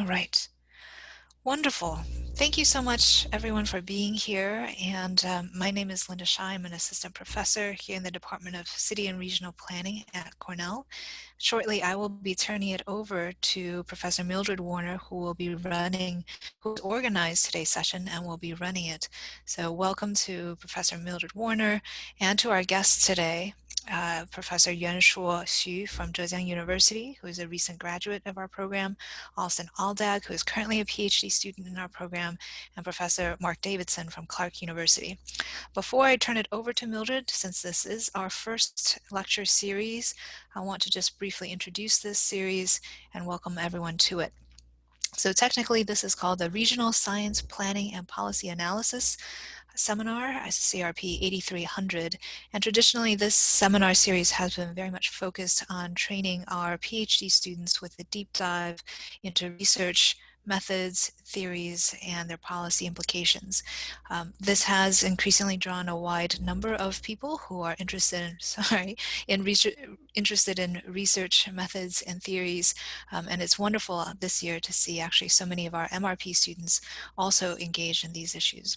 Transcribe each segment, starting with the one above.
right. Wonderful. Thank you so much, everyone, for being here. And my name is Linda Shai. I'm an assistant professor here in the Department of City and Regional Planning at Cornell. Shortly, I will be turning it over to Professor Mildred Warner, who organized today's session and will be running it. So welcome to Professor Mildred Warner and to our guests today. Professor Yunshuo Xu from Zhejiang University, who is a recent graduate of our program, Alston Aldag, who is currently a PhD student in our program, and Professor Mark Davidson from Clark University. Before I turn it over to Mildred, since this is our first lecture series, I want to just briefly introduce this series and welcome everyone to it. So technically, this is called the Regional Science Planning and Policy Analysis Seminar, CRP 8300, and traditionally this seminar series has been very much focused on training our PhD students with a deep dive into research methods, theories, and their policy implications. This has increasingly drawn a wide number of people who are interested in research methods and theories, and it's wonderful this year to see actually so many of our MRP students also engaged in these issues.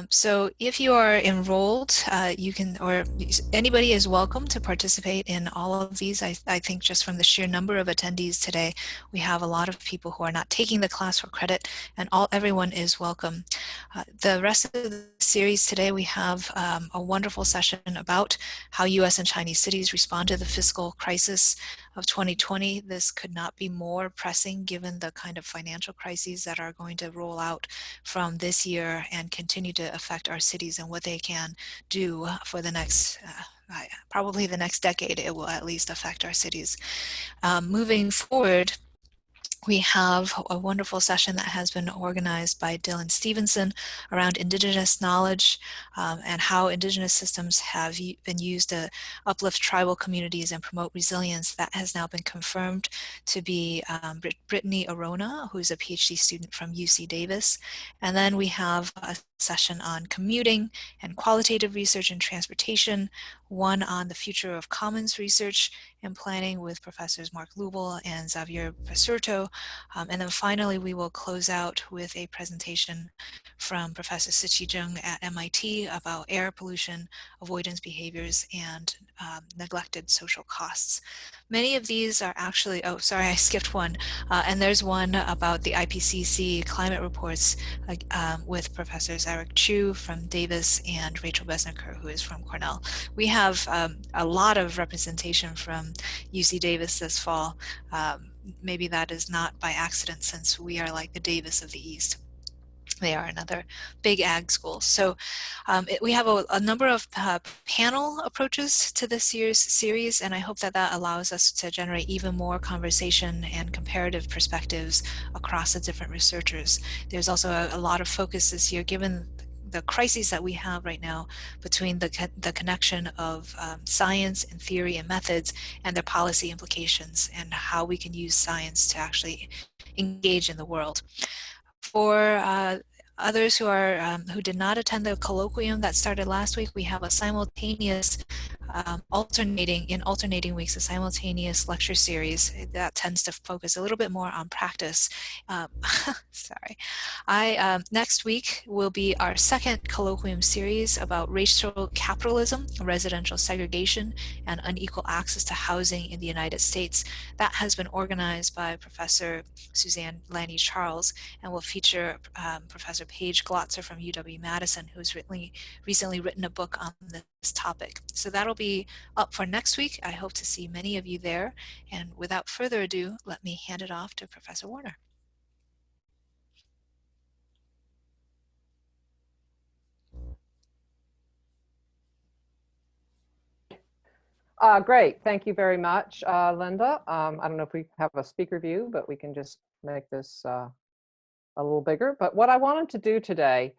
So if you are enrolled, you can, or anybody is welcome to participate in all of these. I think just from the sheer number of attendees today, we have a lot of people who are not taking the class for credit, and everyone is welcome. The rest of the series today, we have a wonderful session about how US and Chinese cities respond to the fiscal crisis of 2020. This could not be more pressing given the kind of financial crises that are going to roll out from this year and continue to affect our cities and what they can do for the next, probably the next decade. It will at least affect our cities. Moving forward, we have a wonderful session that has been organized by Dylan Stevenson around Indigenous knowledge and how Indigenous systems have been used to uplift tribal communities and promote resilience. That has now been confirmed to be Brittany Arona, who's a PhD student from UC Davis. And then we have a session on commuting and qualitative research in transportation, one on the future of commons research and planning with Professors Mark Lubel and Xavier Basurto. And then finally, we will close out with a presentation from Professor Siqi Zheng at MIT about air pollution, avoidance behaviors, and neglected social costs. Many of these are actually, oh, sorry, I skipped one. And there's one about the IPCC climate reports with Professors Eric Chu from Davis and Rachel Besniker, who is from Cornell. We have a lot of representation from UC Davis this fall. Maybe that is not by accident, since we are like the Davis of the East. They are another big ag school. So we have a number of panel approaches to this year's series, and I hope that that allows us to generate even more conversation and comparative perspectives across the different researchers. There's also a lot of focus this year, given the crises that we have right now, between the connection of science and theory and methods and their policy implications, and how we can use science to actually engage in the world. For others who did not attend the colloquium that started last week, we have a simultaneous alternating weeks, a simultaneous lecture series that tends to focus a little bit more on practice. Sorry. Next week will be our second colloquium series about racial capitalism, residential segregation, and unequal access to housing in the United States. That has been organized by Professor Suzanne Lanny Charles and will feature Professor Paige Glotzer from UW-Madison, who's recently written a book on this topic. So that'll be up for next week. I hope to see many of you there. And without further ado, let me hand it off to Professor Warner. Great. Thank you very much, Linda. I don't know if we have a speaker view, but we can just make this a little bigger. But what I wanted to do today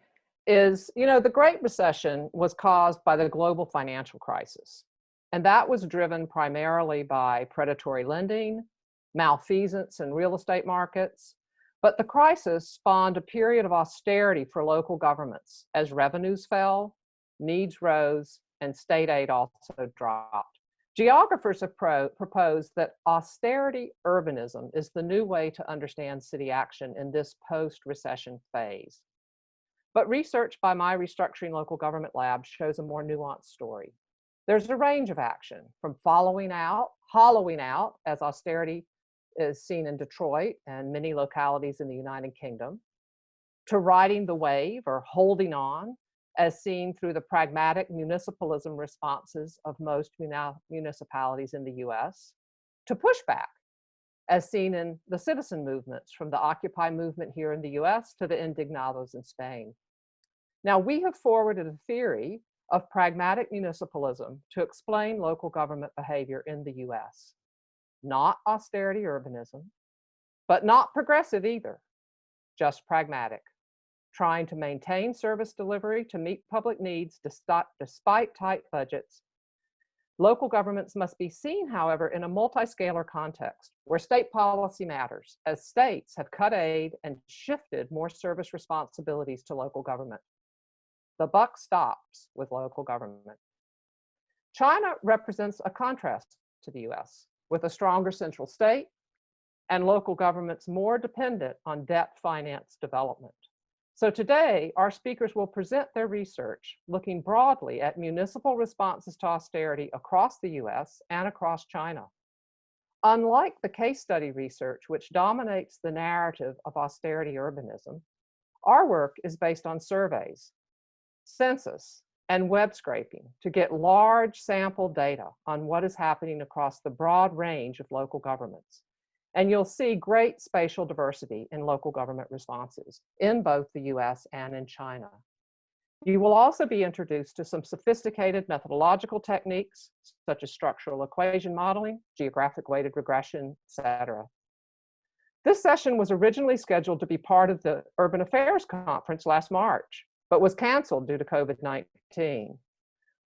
is, the Great Recession was caused by the global financial crisis. And that was driven primarily by predatory lending, malfeasance in real estate markets. But the crisis spawned a period of austerity for local governments as revenues fell, needs rose, and state aid also dropped. Geographers have proposed that austerity urbanism is the new way to understand city action in this post-recession phase. But research by my Restructuring Local Government Lab shows a more nuanced story. There's a range of action, from hollowing out, as austerity is seen in Detroit and many localities in the United Kingdom, to riding the wave or holding on, as seen through the pragmatic municipalism responses of most municipalities in the US, to pushback, as seen in the citizen movements from the Occupy movement here in the US to the Indignados in Spain. Now, we have forwarded a theory of pragmatic municipalism to explain local government behavior in the US. Not austerity urbanism, but not progressive either, just pragmatic, trying to maintain service delivery to meet public needs despite tight budgets. Local governments must be seen, however, in a multi-scalar context where state policy matters, as states have cut aid and shifted more service responsibilities to local government. The buck stops with local government. China represents a contrast to the US, with a stronger central state and local governments more dependent on debt-financed development. So today, our speakers will present their research looking broadly at municipal responses to austerity across the US and across China. Unlike the case study research, which dominates the narrative of austerity urbanism, our work is based on surveys, census, and web scraping to get large sample data on what is happening across the broad range of local governments. And you'll see great spatial diversity in local government responses in both the US and in China. You will also be introduced to some sophisticated methodological techniques, such as structural equation modeling, geographic weighted regression, etc. This session was originally scheduled to be part of the Urban Affairs Conference last March, but was canceled due to COVID-19.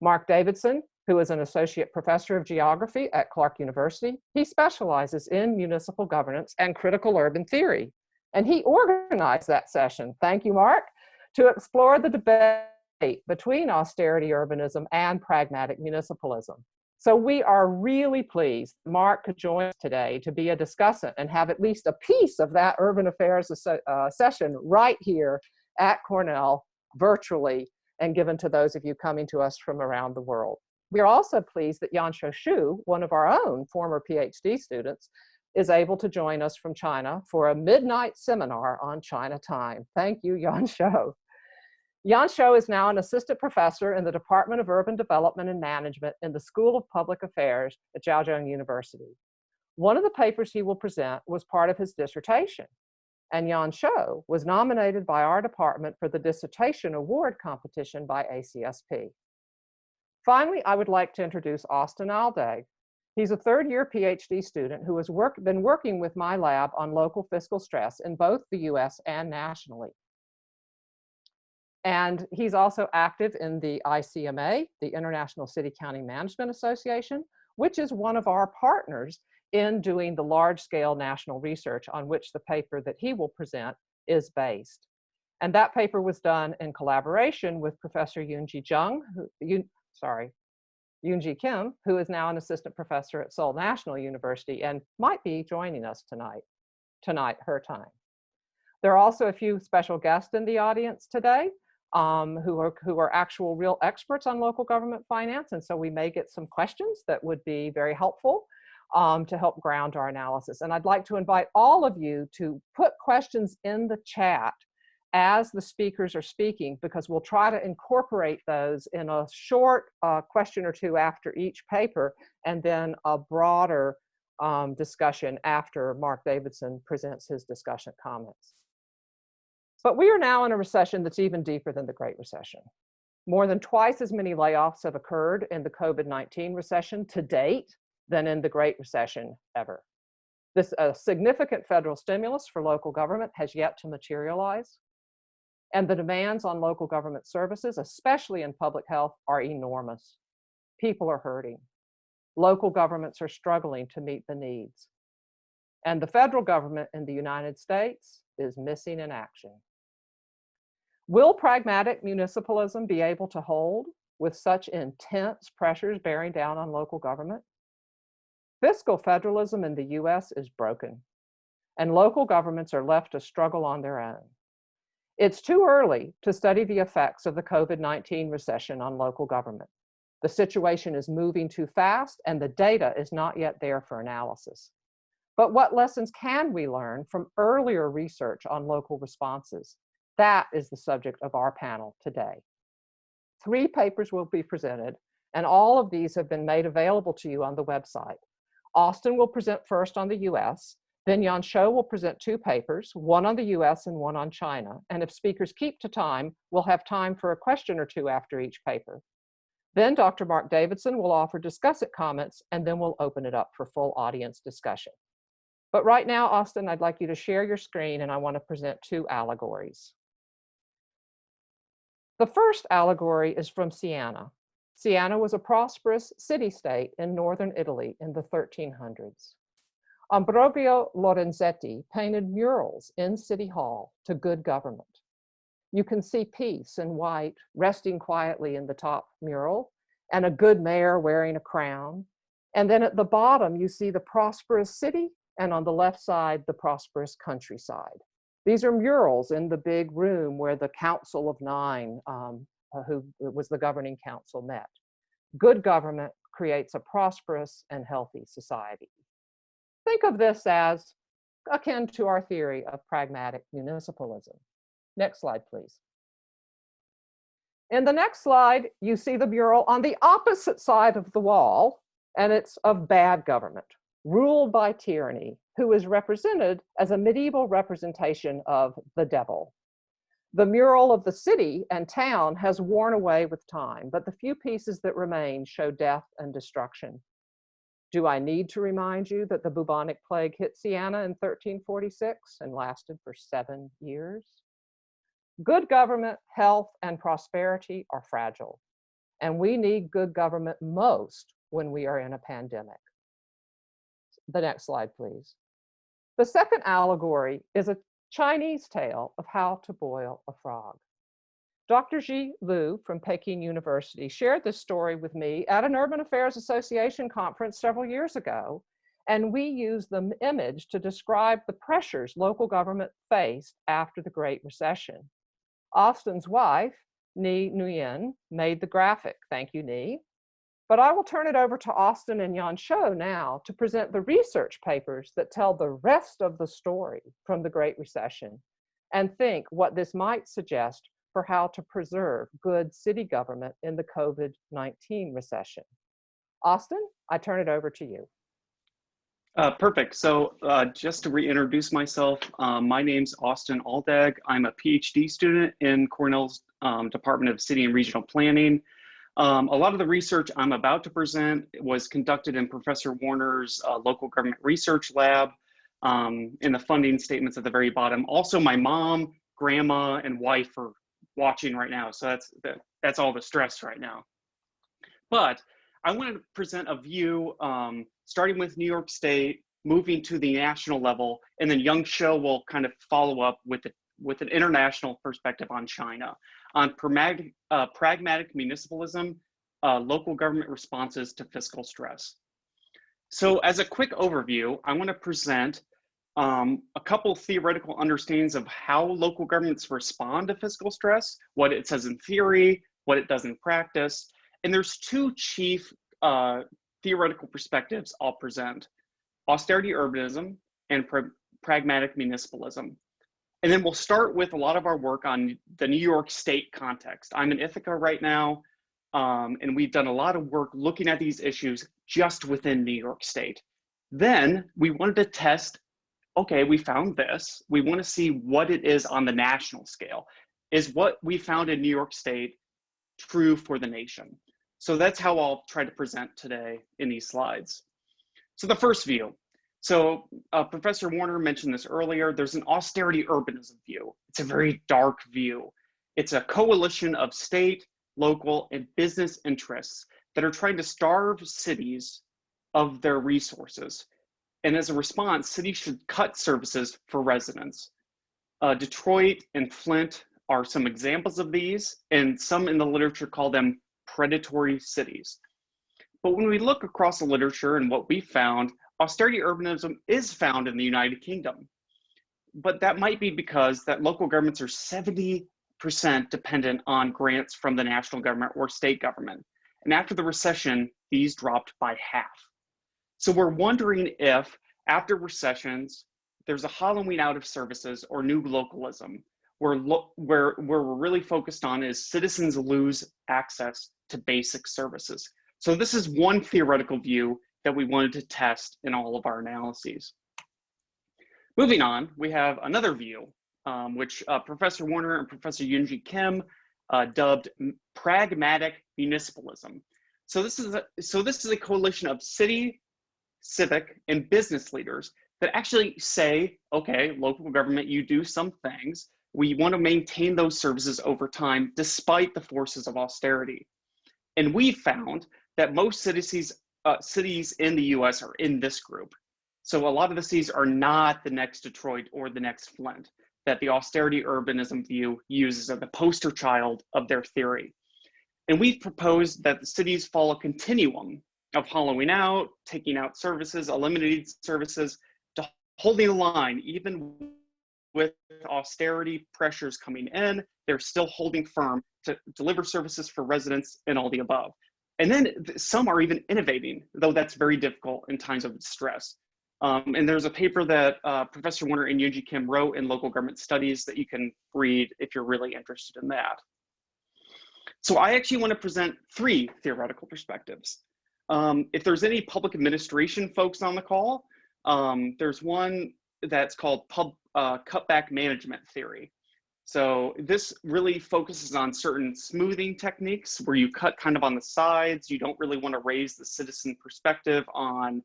Mark Davidson, who is an associate professor of geography at Clark University, he specializes in municipal governance and critical urban theory. And he organized that session, thank you, Mark, to explore the debate between austerity urbanism and pragmatic municipalism. So we are really pleased Mark could join us today to be a discussant and have at least a piece of that Urban Affairs session right here at Cornell, virtually, and given to those of you coming to us from around the world. We are also pleased that Yanshou Xu, one of our own former PhD students, is able to join us from China for a midnight seminar on China time. Thank you, Yanshou. Yanshou is now an assistant professor in the Department of Urban Development and Management in the School of Public Affairs at Zhejiang University. One of the papers he will present was part of his dissertation, and Yanshou was nominated by our department for the dissertation award competition by ACSP. Finally, I would like to introduce Austin Aldag. He's a third-year PhD student who has been working with my lab on local fiscal stress in both the US and nationally. And he's also active in the ICMA, the International City County Management Association, which is one of our partners in doing the large-scale national research on which the paper that he will present is based. And that paper was done in collaboration with Professor Yoonji Kim, who is now an assistant professor at Seoul National University and might be joining us tonight, her time. There are also a few special guests in the audience today who are actual real experts on local government finance, and so we may get some questions that would be very helpful to help ground our analysis. And I'd like to invite all of you to put questions in the chat as the speakers are speaking, because we'll try to incorporate those in a short question or two after each paper, and then a broader discussion after Mark Davidson presents his discussion comments. But we are now in a recession that's even deeper than the Great Recession. More than twice as many layoffs have occurred in the COVID-19 recession to date than in the Great Recession ever. This significant federal stimulus for local government has yet to materialize. And the demands on local government services, especially in public health, are enormous. People are hurting. Local governments are struggling to meet the needs. And the federal government in the United States is missing in action. Will pragmatic municipalism be able to hold with such intense pressures bearing down on local government? Fiscal federalism in the US is broken, and local governments are left to struggle on their own. It's too early to study the effects of the COVID-19 recession on local government. The situation is moving too fast, and the data is not yet there for analysis. But what lessons can we learn from earlier research on local responses? That is the subject of our panel today. 3 papers will be presented, and all of these have been made available to you on the website. Austin will present first on the US, then Xu will present 2 papers, one on the US and one on China. And if speakers keep to time, we'll have time for a question or 2 after each paper. Then Dr. Mark Davidson will offer discussant comments, and then we'll open it up for full audience discussion. But right now, Austin, I'd like you to share your screen, and I want to present 2 allegories. The first allegory is from Siena. Siena was a prosperous city-state in northern Italy in the 1300s. Ambrogio Lorenzetti painted murals in City Hall to good government. You can see peace in white resting quietly in the top mural, and a good mayor wearing a crown. And then at the bottom, you see the prosperous city, and on the left side, the prosperous countryside. These are murals in the big room where the Council of Nine, who was the governing council, met. Good government creates a prosperous and healthy society. Think of this as akin to our theory of pragmatic municipalism. Next slide, please. In the next slide, you see the mural on the opposite side of the wall, and it's of bad government, ruled by tyranny, who is represented as a medieval representation of the devil. The mural of the city and town has worn away with time, but the few pieces that remain show death and destruction. Do I need to remind you that the bubonic plague hit Siena in 1346 and lasted for 7 years? Good government, health, and prosperity are fragile, and we need good government most when we are in a pandemic. The next slide, please. The second allegory is a Chinese tale of how to boil a frog. Dr. Ji Liu from Peking University shared this story with me at an Urban Affairs Association conference several years ago, and we used the image to describe the pressures local government faced after the Great Recession. Austin's wife, Ni Nguyen, made the graphic. Thank you, Ni. But I will turn it over to Austin and Xu now to present the research papers that tell the rest of the story from the Great Recession and think what this might suggest for how to preserve good city government in the COVID-19 recession. Austin, I turn it over to you. Perfect. So just to reintroduce myself, my name's Austin Aldag. I'm a PhD student in Cornell's Department of City and Regional Planning. A lot of the research I'm about to present was conducted in Professor Warner's local government research lab in the funding statements at the very bottom. Also, my mom, grandma, and wife are watching right now. So that's all the stress right now. But I want to present a view starting with New York State, moving to the national level, and then Xu will kind of follow up with an international perspective on China, on pragmatic municipalism, local government responses to fiscal stress. So as a quick overview, I want to present a couple theoretical understandings of how local governments respond to fiscal stress, what it says in theory, what it does in practice. And there's 2 chief theoretical perspectives I'll present: austerity urbanism and pragmatic municipalism. And then we'll start with a lot of our work on the New York State context. I'm in Ithaca right now, and we've done a lot of work looking at these issues just within New York State. Then we wanted to test, okay, we found this. We want to see what it is on the national scale. Is what we found in New York State true for the nation? So that's how I'll try to present today in these slides. So the first view. So Professor Warner mentioned this earlier. There's an austerity urbanism view. It's a very dark view. It's a coalition of state, local, and business interests that are trying to starve cities of their resources. And as a response, cities should cut services for residents. Detroit and Flint are some examples of these, and some in the literature call them predatory cities. But when we look across the literature and what we found, austerity urbanism is found in the United Kingdom. But that might be because that local governments are 70% dependent on grants from the national government or state government. And after the recession, these dropped by half. So we're wondering if after recessions, there's a hollowing out of services or new localism, where we're really focused on is citizens lose access to basic services. So this is one theoretical view that we wanted to test in all of our analyses. Moving on, we have another view, which Professor Warner and Professor Yoonji Kim dubbed pragmatic municipalism. So this is a coalition of city, civic, and business leaders that actually say, okay, local government, you do some things. We want to maintain those services over time, despite the forces of austerity. And we found that most cities in the US are in this group. So a lot of the cities are not the next Detroit or the next Flint that the austerity urbanism view uses as the poster child of their theory. And we've proposed that the cities follow a continuum of hollowing out, taking out services, eliminating services, to holding the line. Even with austerity pressures coming in, they're still holding firm to deliver services for residents and all the above. And then some are even innovating, though that's very difficult in times of distress. And there's a paper that Professor Warner and Yoonji Kim wrote in Local Government Studies that you can read if you're really interested in that. So I actually want to present three theoretical perspectives. If there's any public administration folks on the call, there's one that's called cutback management theory. So this really focuses on certain smoothing techniques where you cut kind of on the sides. You don't really want to raise the citizen perspective on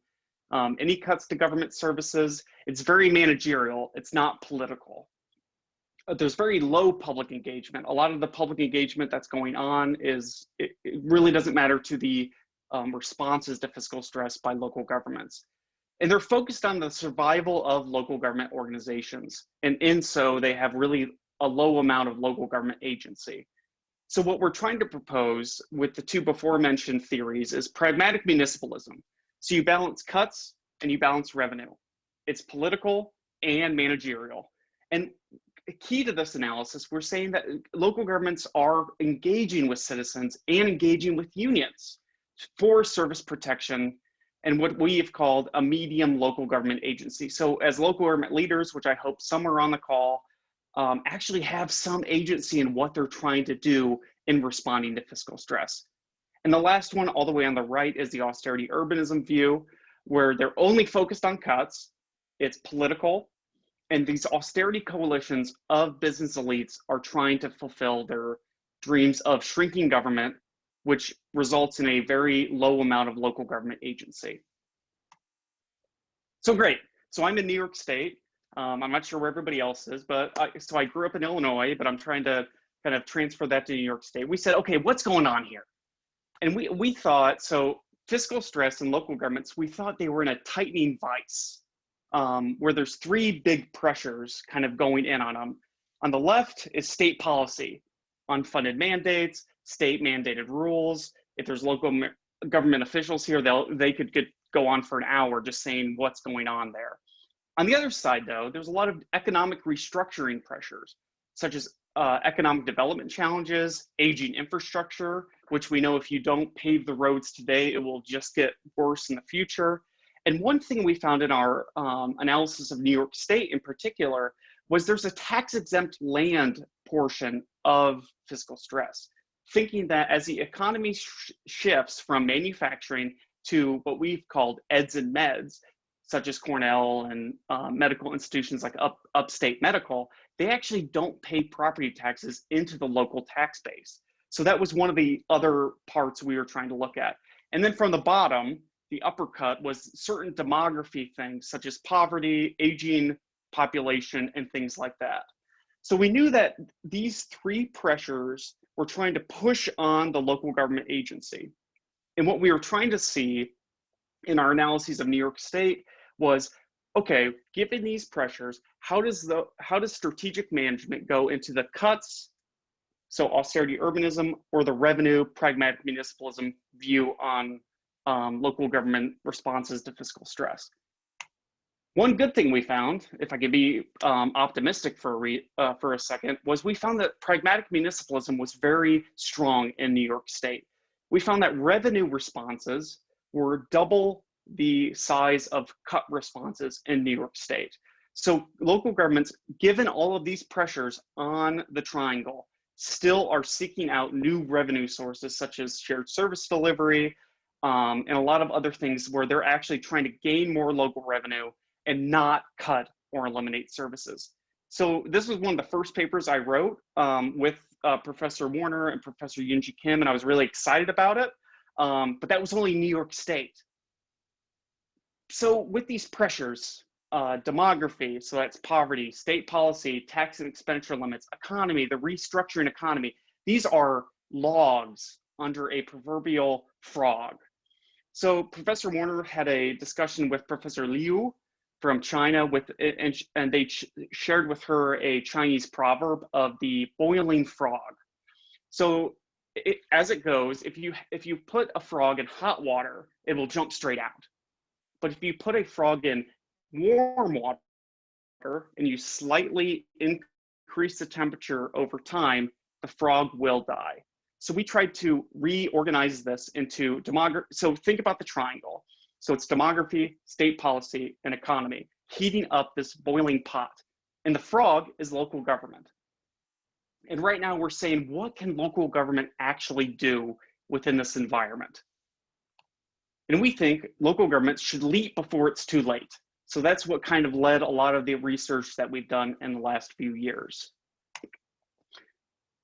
any cuts to government services. It's very managerial. It's not political. There's very low public engagement. A lot of the public engagement that's going on is, it really doesn't matter to the responses to fiscal stress by local governments. And they're focused on the survival of local government organizations. And in so they have really a low amount of local government agency. So what we're trying to propose with the two before mentioned theories is pragmatic municipalism. So you balance cuts and you balance revenue. It's political and managerial. And key to this analysis, we're saying that local governments are engaging with citizens and engaging with unions for service protection and what we have called a medium local government agency. So as local government leaders, which I hope some are on the call, actually have some agency in what they're trying to do in responding to fiscal stress. And the last one all the way on the right is the austerity urbanism view, where they're only focused on cuts. It's political. And these austerity coalitions of business elites are trying to fulfill their dreams of shrinking government, which results in a very low amount of local government agency. So great. So I'm in New York State. I'm not sure where everybody else is, but so I grew up in Illinois, but I'm trying to kind of transfer that to New York State. We said, okay, what's going on here? And we thought, so fiscal stress in local governments, we thought they were in a tightening vice. Where there's three big pressures kind of going in on them. On the left is state policy, unfunded mandates, state mandated rules. If there's local government officials here, they could go on for an hour just saying what's going on there. On the other side, though, there's a lot of economic restructuring pressures, such as economic development challenges, aging infrastructure, which we know if you don't pave the roads today, it will just get worse in the future. And one thing we found in our analysis of New York State in particular was there's a tax-exempt land portion of fiscal stress, thinking that as the economy shifts from manufacturing to what we've called eds and meds, such as Cornell and medical institutions like upstate medical, they actually don't pay property taxes into the local tax base. So that was one of the other parts we were trying to look at. And then from the bottom, the uppercut was certain demography things such as poverty, aging population, and things like that. So we knew that these three pressures were trying to push on the local government agency. And what we were trying to see in our analyses of New York State was, okay, given these pressures, how does strategic management go into the cuts, so austerity urbanism, or the revenue pragmatic municipalism view on local government responses to fiscal stress. One good thing we found, if I could be optimistic for a second, was we found that pragmatic municipalism was very strong in New York State. We found that revenue responses were double the size of cut responses in New York State. So local governments, given all of these pressures on the triangle, still are seeking out new revenue sources such as shared service delivery and a lot of other things where they're actually trying to gain more local revenue and not cut or eliminate services. So this was one of the first papers I wrote with Professor Warner and Professor Yoonji Kim, and I was really excited about it. But that was only New York State. So with these pressures, demography, so that's poverty, state policy, tax and expenditure limits, economy, the restructuring economy, these are logs under a proverbial frog. So Professor Warner had a discussion with Professor Liu from China, and they shared with her a Chinese proverb of the boiling frog. So as it goes, if you put a frog in hot water, it will jump straight out. But if you put a frog in warm water and you slightly increase the temperature over time, the frog will die. So we tried to reorganize this into demography. So think about the triangle. So it's demography, state policy, and economy, heating up this boiling pot. And the frog is local government. And right now we're saying, what can local government actually do within this environment? And we think local governments should leap before it's too late. So that's what kind of led a lot of the research that we've done in the last few years.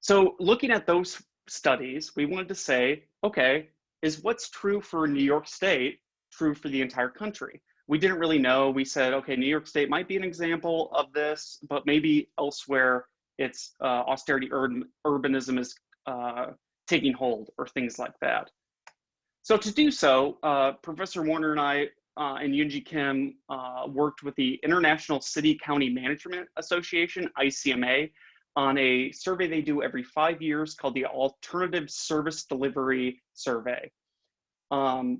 So looking at those studies, we wanted to say, okay, is what's true for New York State true for the entire country? We didn't really know. We said, okay, New York State might be an example of this, but maybe elsewhere it's austerity urbanism is taking hold or things like that. So to do so, Professor Warner and I and Yoonji Kim worked with the International City County Management Association, ICMA, on a survey they do every 5 years called the Alternative Service Delivery Survey,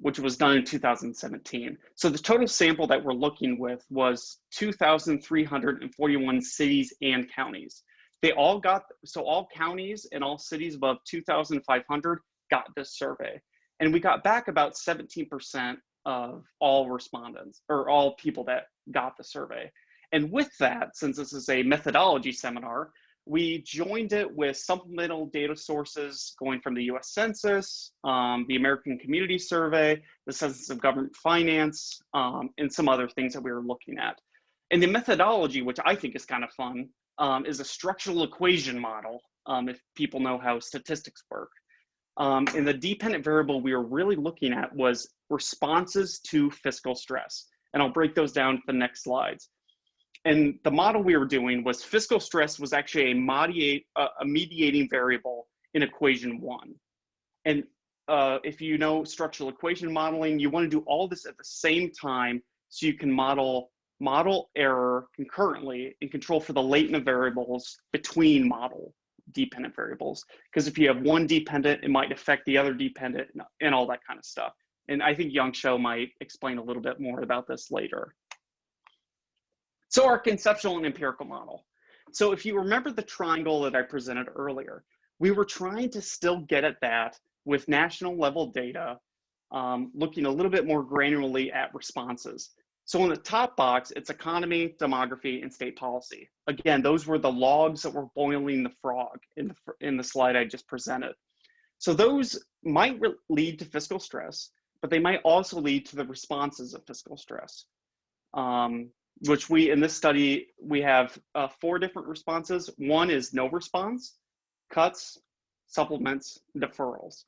which was done in 2017. So the total sample that we're looking with was 2,341 cities and counties. They all got, so all counties and all cities above 2,500 got this survey. And we got back about 17% of all respondents, or all people that got the survey. And with that, since this is a methodology seminar, we joined it with supplemental data sources going from the US Census, the American Community Survey, the Census of Government Finance, and some other things that we were looking at. And the methodology, which I think is kind of fun, is a structural equation model, if people know how statistics work. And the dependent variable we were really looking at was responses to fiscal stress. And I'll break those down to the next slides. And the model we were doing was fiscal stress was actually a mediating variable in equation 1. And if you know structural equation modeling, you want to do all this at the same time so you can model error concurrently and control for the latent variables between model dependent variables. Because if you have one dependent, it might affect the other dependent and all that kind of stuff. And I think Yang-Shou might explain a little bit more about this later. So our conceptual and empirical model. So if you remember the triangle that I presented earlier, we were trying to still get at that with national level data, looking a little bit more granularly at responses. So in the top box, it's economy, demography, and state policy. Again, those were the logs that were boiling the frog in the slide I just presented. So those might lead to fiscal stress, but they might also lead to the responses of fiscal stress. Which in this study, we have 4 different responses. One is no response, cuts, supplements, deferrals.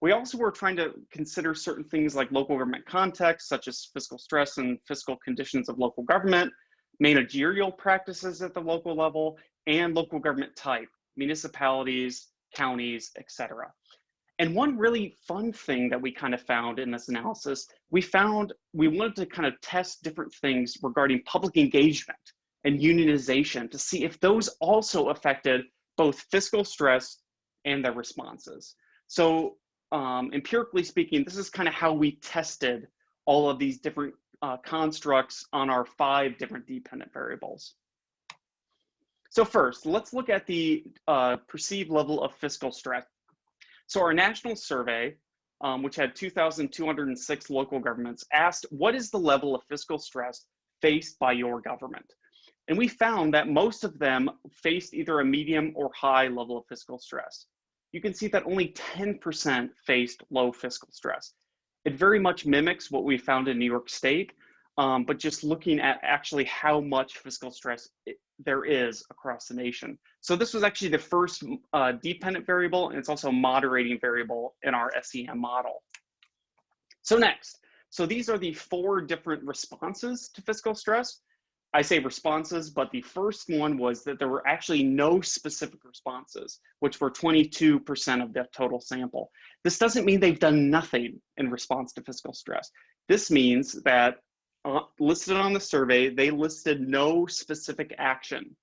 We also were trying to consider certain things like local government context, such as fiscal stress and fiscal conditions of local government, managerial practices at the local level, and local government type, municipalities, counties, etc. And one really fun thing that we kind of found in this analysis, we wanted to kind of test different things regarding public engagement and unionization to see if those also affected both fiscal stress and their responses. So empirically speaking, this is kind of how we tested all of these different constructs on our 5 different dependent variables. So first, let's look at the perceived level of fiscal stress. So our national survey, which had 2,206 local governments, asked, what is the level of fiscal stress faced by your government? And we found that most of them faced either a medium or high level of fiscal stress. You can see that only 10% faced low fiscal stress. It very much mimics what we found in New York State, but just looking at actually how much fiscal stress there is across the nation. So this was actually the first dependent variable, and it's also a moderating variable in our SEM model. So next, so these are the 4 different responses to fiscal stress. I say responses, but the first one was that there were actually no specific responses, which were 22% of the total sample. This doesn't mean they've done nothing in response to fiscal stress. This means that listed on the survey, they listed no specific action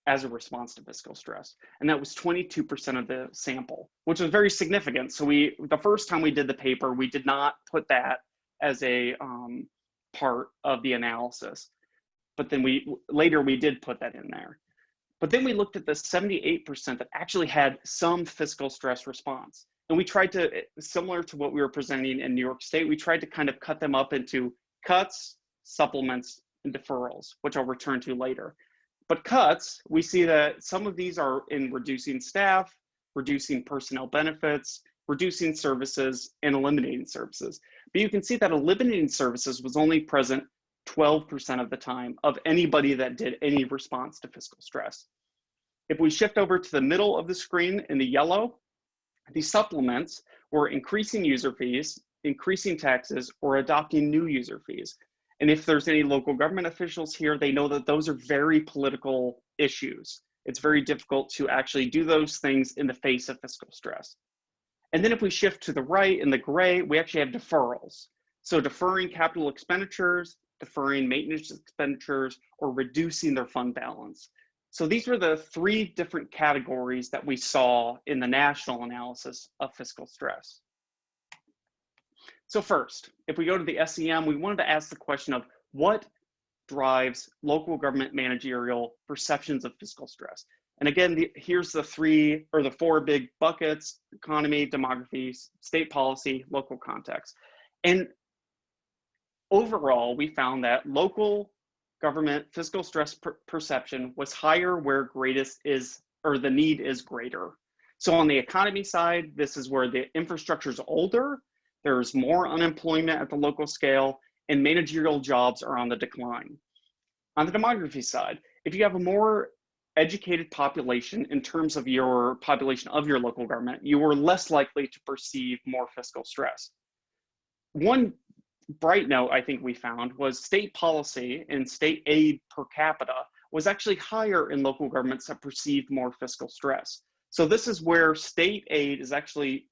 as a response to fiscal stress. And that was 22% of the sample, which was very significant. So the first time we did the paper, we did not put that as a part of the analysis. But then later we did put that in there. But then we looked at the 78% that actually had some fiscal stress response. And we tried to, similar to what we were presenting in New York State, we tried to kind of cut them up into cuts, supplements, and deferrals, which I'll return to later. But cuts, we see that some of these are in reducing staff, reducing personnel benefits, reducing services, and eliminating services. But you can see that eliminating services was only present 12% of the time of anybody that did any response to fiscal stress. If we shift over to the middle of the screen in the yellow, the supplements were increasing user fees, increasing taxes, or adopting new user fees. And if there's any local government officials here, they know that those are very political issues. It's very difficult to actually do those things in the face of fiscal stress. And then if we shift to the right in the gray, we actually have deferrals. So deferring capital expenditures, deferring maintenance expenditures, or reducing their fund balance. So these were the 3 different categories that we saw in the national analysis of fiscal stress. So first, if we go to the SEM, we wanted to ask the question of what drives local government managerial perceptions of fiscal stress. And again, here's the 4 big buckets: economy, demography, state policy, local context. And overall, we found that local government fiscal stress perception was higher where the need is greater. So on the economy side, this is where the infrastructure is older, there's more unemployment at the local scale, and managerial jobs are on the decline. On the demography side, if you have a more educated population in terms of your population of your local government, you are less likely to perceive more fiscal stress. One bright note I think we found was state policy and state aid per capita was actually higher in local governments that perceived more fiscal stress. So this is where state aid is actually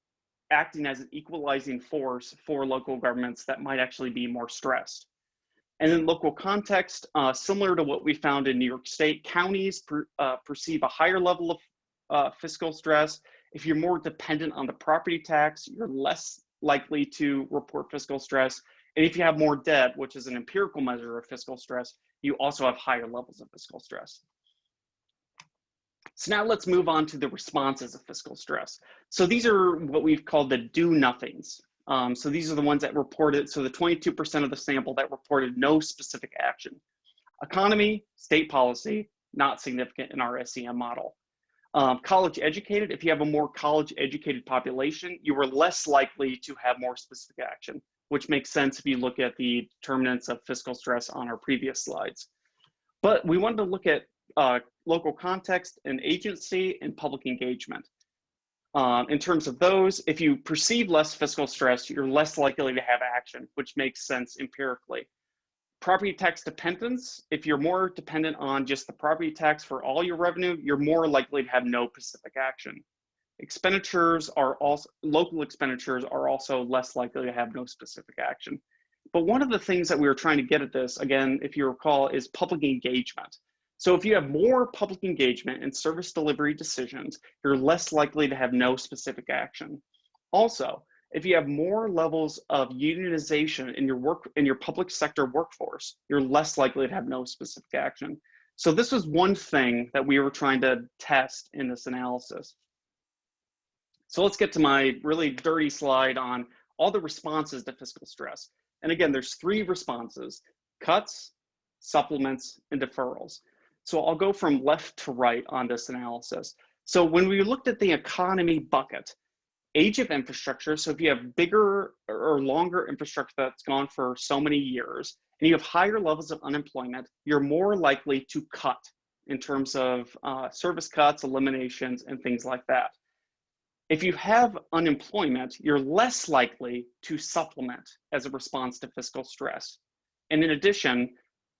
acting as an equalizing force for local governments that might actually be more stressed. And in local context, similar to what we found in New York State, counties perceive a higher level of fiscal stress. If you're more dependent on the property tax, you're less likely to report fiscal stress. And if you have more debt, which is an empirical measure of fiscal stress, you also have higher levels of fiscal stress. So now let's move on to the responses of fiscal stress. So these are what we've called the do-nothings. So these are the ones that reported, so the 22% of the sample that reported no specific action. Economy, state policy, not significant in our SEM model. College educated, if you have a more college educated population, you are less likely to have more specific action, which makes sense if you look at the determinants of fiscal stress on our previous slides. But we wanted to look at local context and agency and public engagement. In terms of those, if you perceive less fiscal stress, you're less likely to have action, which makes sense empirically. Property tax dependence, if you're more dependent on just the property tax for all your revenue, you're more likely to have no specific action. Local expenditures are also less likely to have no specific action. But one of the things that we were trying to get at this, again, if you recall, is public engagement. So if you have more public engagement in service delivery decisions, you're less likely to have no specific action. Also, If you have more levels of unionization in your public sector workforce, you're less likely to have no specific action. So this was one thing that we were trying to test in this analysis. So let's get to my really dirty slide on all the responses to fiscal stress. And again, there's 3 responses: cuts, supplements, and deferrals. So I'll go from left to right on this analysis. So when we looked at the economy bucket, age of infrastructure, so if you have bigger or longer infrastructure that's gone for so many years, and you have higher levels of unemployment, you're more likely to cut in terms of service cuts, eliminations, and things like that. If you have unemployment, you're less likely to supplement as a response to fiscal stress. And in addition,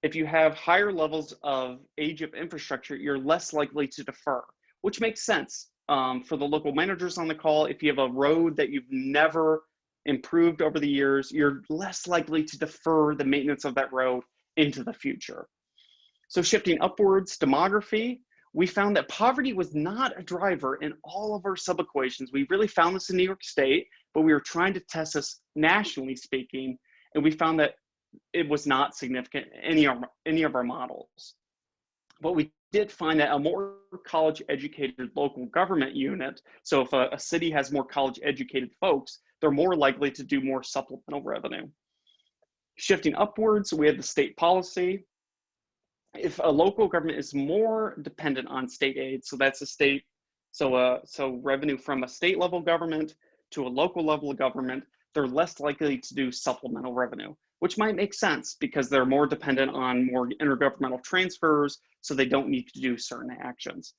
if you have higher levels of age of infrastructure, you're less likely to defer, which makes sense. For the local managers on the call, if you have a road that you've never improved over the years, you're less likely to defer the maintenance of that road into the future. So shifting upwards, demography, we found that poverty was not a driver in all of our sub-equations. We really found this in New York State, but we were trying to test this nationally speaking, and we found that it was not significant in any of our models. But we did find that a more college-educated local government unit, so if a city has more college-educated folks, they're more likely to do more supplemental revenue. Shifting upwards, we had the state policy. If a local government is more dependent on state aid, so that's a state, so revenue from a state level government to a local level of government, they're less likely to do supplemental revenue, which might make sense because they're more dependent on more intergovernmental transfers, so they don't need to do certain actions.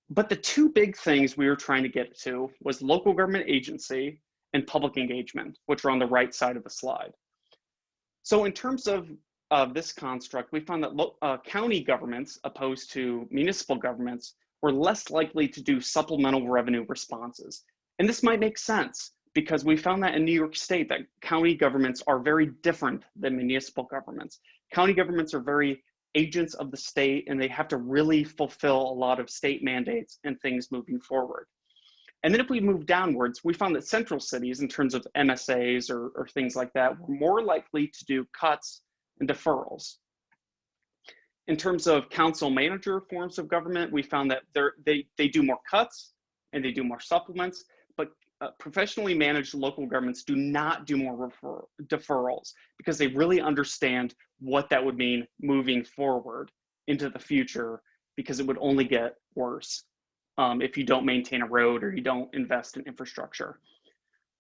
But the 2 big things we were trying to get to was local government agency and public engagement, which are on the right side of the slide. So in terms of this construct, we found that county governments, opposed to municipal governments, were less likely to do supplemental revenue responses. And this might make sense because we found that in New York State that county governments are very different than municipal governments. County governments are very agents of the state, and they have to really fulfill a lot of state mandates and things moving forward. And then if we move downwards, we found that central cities, in terms of MSAs or things like that, were more likely to do cuts and deferrals. In terms of council manager forms of government, we found that they do more cuts and they do more supplements, but professionally managed local governments do not do more deferrals because they really understand what that would mean moving forward into the future, because it would only get worse if you don't maintain a road or you don't invest in infrastructure.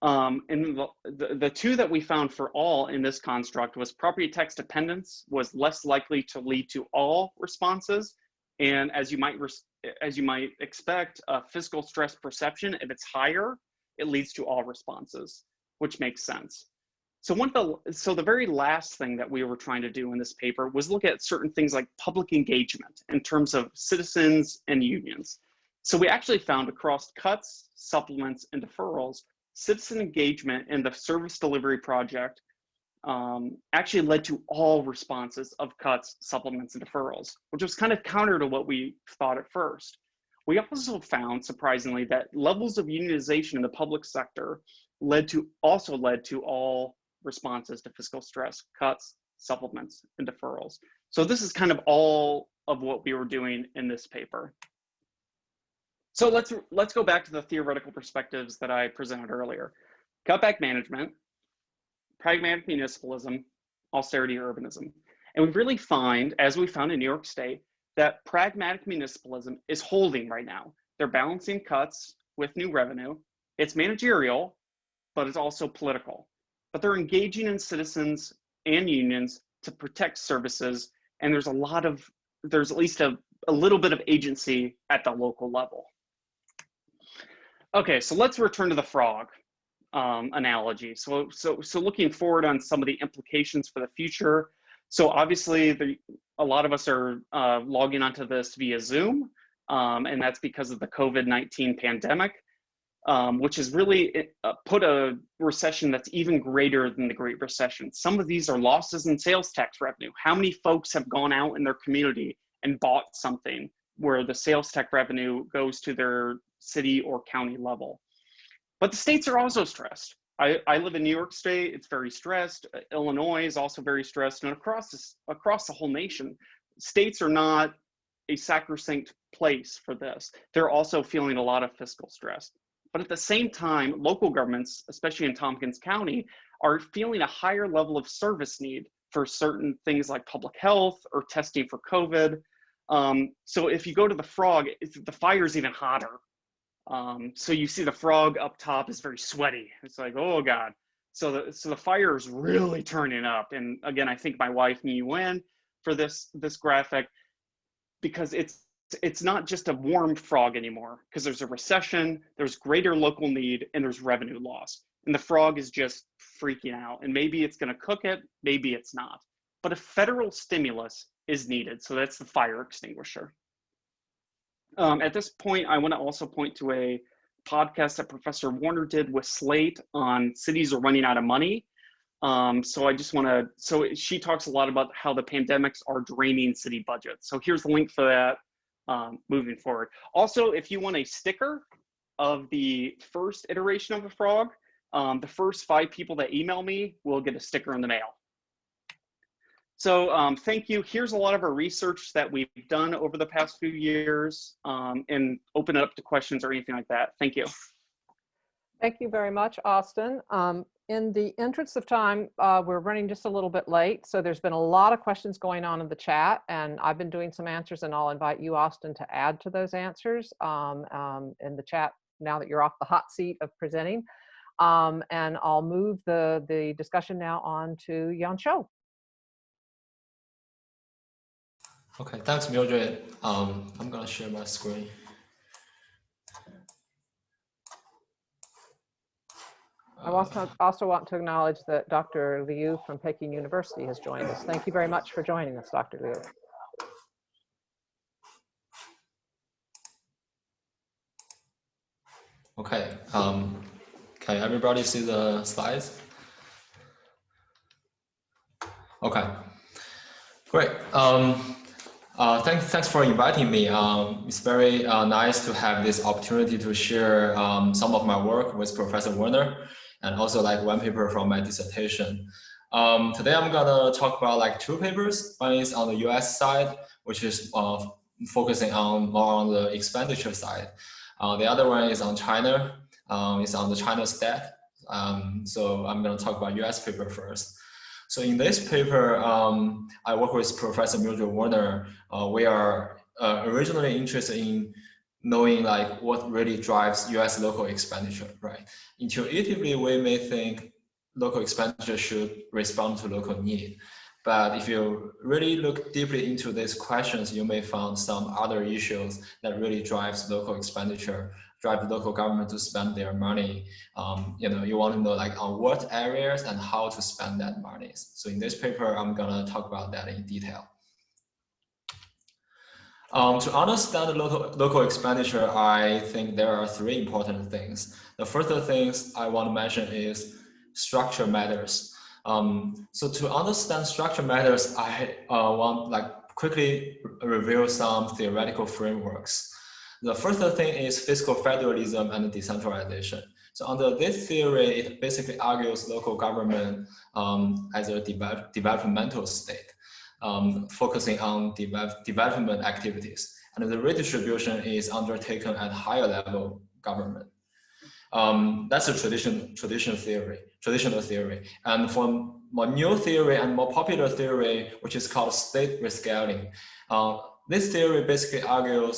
And the 2 that we found for all in this construct was property tax dependence was less likely to lead to all responses. And as you might expect, fiscal stress perception, if it's higher, it leads to all responses, which makes sense. So the very last thing that we were trying to do in this paper was look at certain things like public engagement in terms of citizens and unions. So we actually found across cuts, supplements, and deferrals, citizen engagement in the service delivery project actually led to all responses of cuts, supplements, and deferrals, which was kind of counter to what we thought at first. We also found, surprisingly, that levels of unionization in the public sector also led to all responses to fiscal stress, cuts, supplements, and deferrals. So this is kind of all of what we were doing in this paper. So let's go back to the theoretical perspectives that I presented earlier. Cutback management, pragmatic municipalism, austerity urbanism. And we really find, as we found in New York State, that pragmatic municipalism is holding right now. They're balancing cuts with new revenue. It's managerial, but it's also political. But they're engaging in citizens and unions to protect services, and there's at least a little bit of agency at the local level. Okay, so let's return to the frog analogy. So looking forward on some of the implications for the future. So obviously, a lot of us are logging onto this via Zoom, and that's because of the COVID-19 pandemic, which has really put a recession that's even greater than the Great Recession. Some of these are losses in sales tax revenue. How many folks have gone out in their community and bought something where the sales tax revenue goes to their city or county level? But the states are also stressed. I live in New York State. It's very stressed. Illinois is also very stressed, and across the whole nation, states are not a sacrosanct place for this. They're also feeling a lot of fiscal stress. But at the same time, local governments, especially in Tompkins County, are feeling a higher level of service need for certain things like public health or testing for COVID. So if you go to the Frog, the fire's even hotter. So you see the Frog up top is very sweaty. It's like, oh God. So the fire is really turning up. And again, I think my wife knew you in for this graphic, because it's not just a warm frog anymore, because there's a recession, there's greater local need, and there's revenue loss. And the frog is just freaking out. And maybe it's going to cook it, maybe it's not. But a federal stimulus is needed. So that's the fire extinguisher. At this point, I want to also point to a podcast that Professor Warner did with Slate on cities are running out of money. So she talks a lot about how the pandemics are draining city budgets. So here's the link for that moving forward. Also, if you want a sticker of the first iteration of the Frog, the first 5 people that email me will get a sticker in the mail. So thank you. Here's a lot of our research that we've done over the past few years, and open it up to questions or anything like that. Thank you. Thank you very much, Austin. In the interest of time, we're running just a little bit late. So there's been a lot of questions going on in the chat, and I've been doing some answers, and I'll invite you, Austin, to add to those answers in the chat now that you're off the hot seat of presenting. And I'll move the discussion now on to Xu. Okay, thanks, Mildred. I'm gonna share my screen. I also want to acknowledge that Dr. Liu from Peking University has joined us. Thank you very much for joining us, Dr. Liu. Okay, can everybody see the slides? Okay, great. Thanks for inviting me. It's very nice to have this opportunity to share some of my work with Professor Warner, and also like one paper from my dissertation. Today I'm gonna talk about like 2 papers. One is on the US side, which is focusing more on the expenditure side. The other one is on China. It's on the China stat. So I'm gonna talk about US paper first. So in this paper, I work with Professor Mildred Warner. We are originally interested in knowing like what really drives US local expenditure, right? Intuitively, we may think local expenditure should respond to local need. But if you really look deeply into these questions, you may find some other issues that really drives local expenditure, drive local government to spend their money. You want to know like on what areas and how to spend that money. So in this paper, I'm gonna talk about that in detail. To understand local expenditure, I think there are 3 important things. The first things I want to mention is structure matters. So to understand structure matters, I want like quickly review some theoretical frameworks. The first thing is fiscal federalism and decentralization. So under this theory, it basically argues local government as a developmental state. Focusing on development activities, and the redistribution is undertaken at higher level government. That's a traditional theory. And for more new theory and more popular theory, which is called state rescaling, this theory basically argues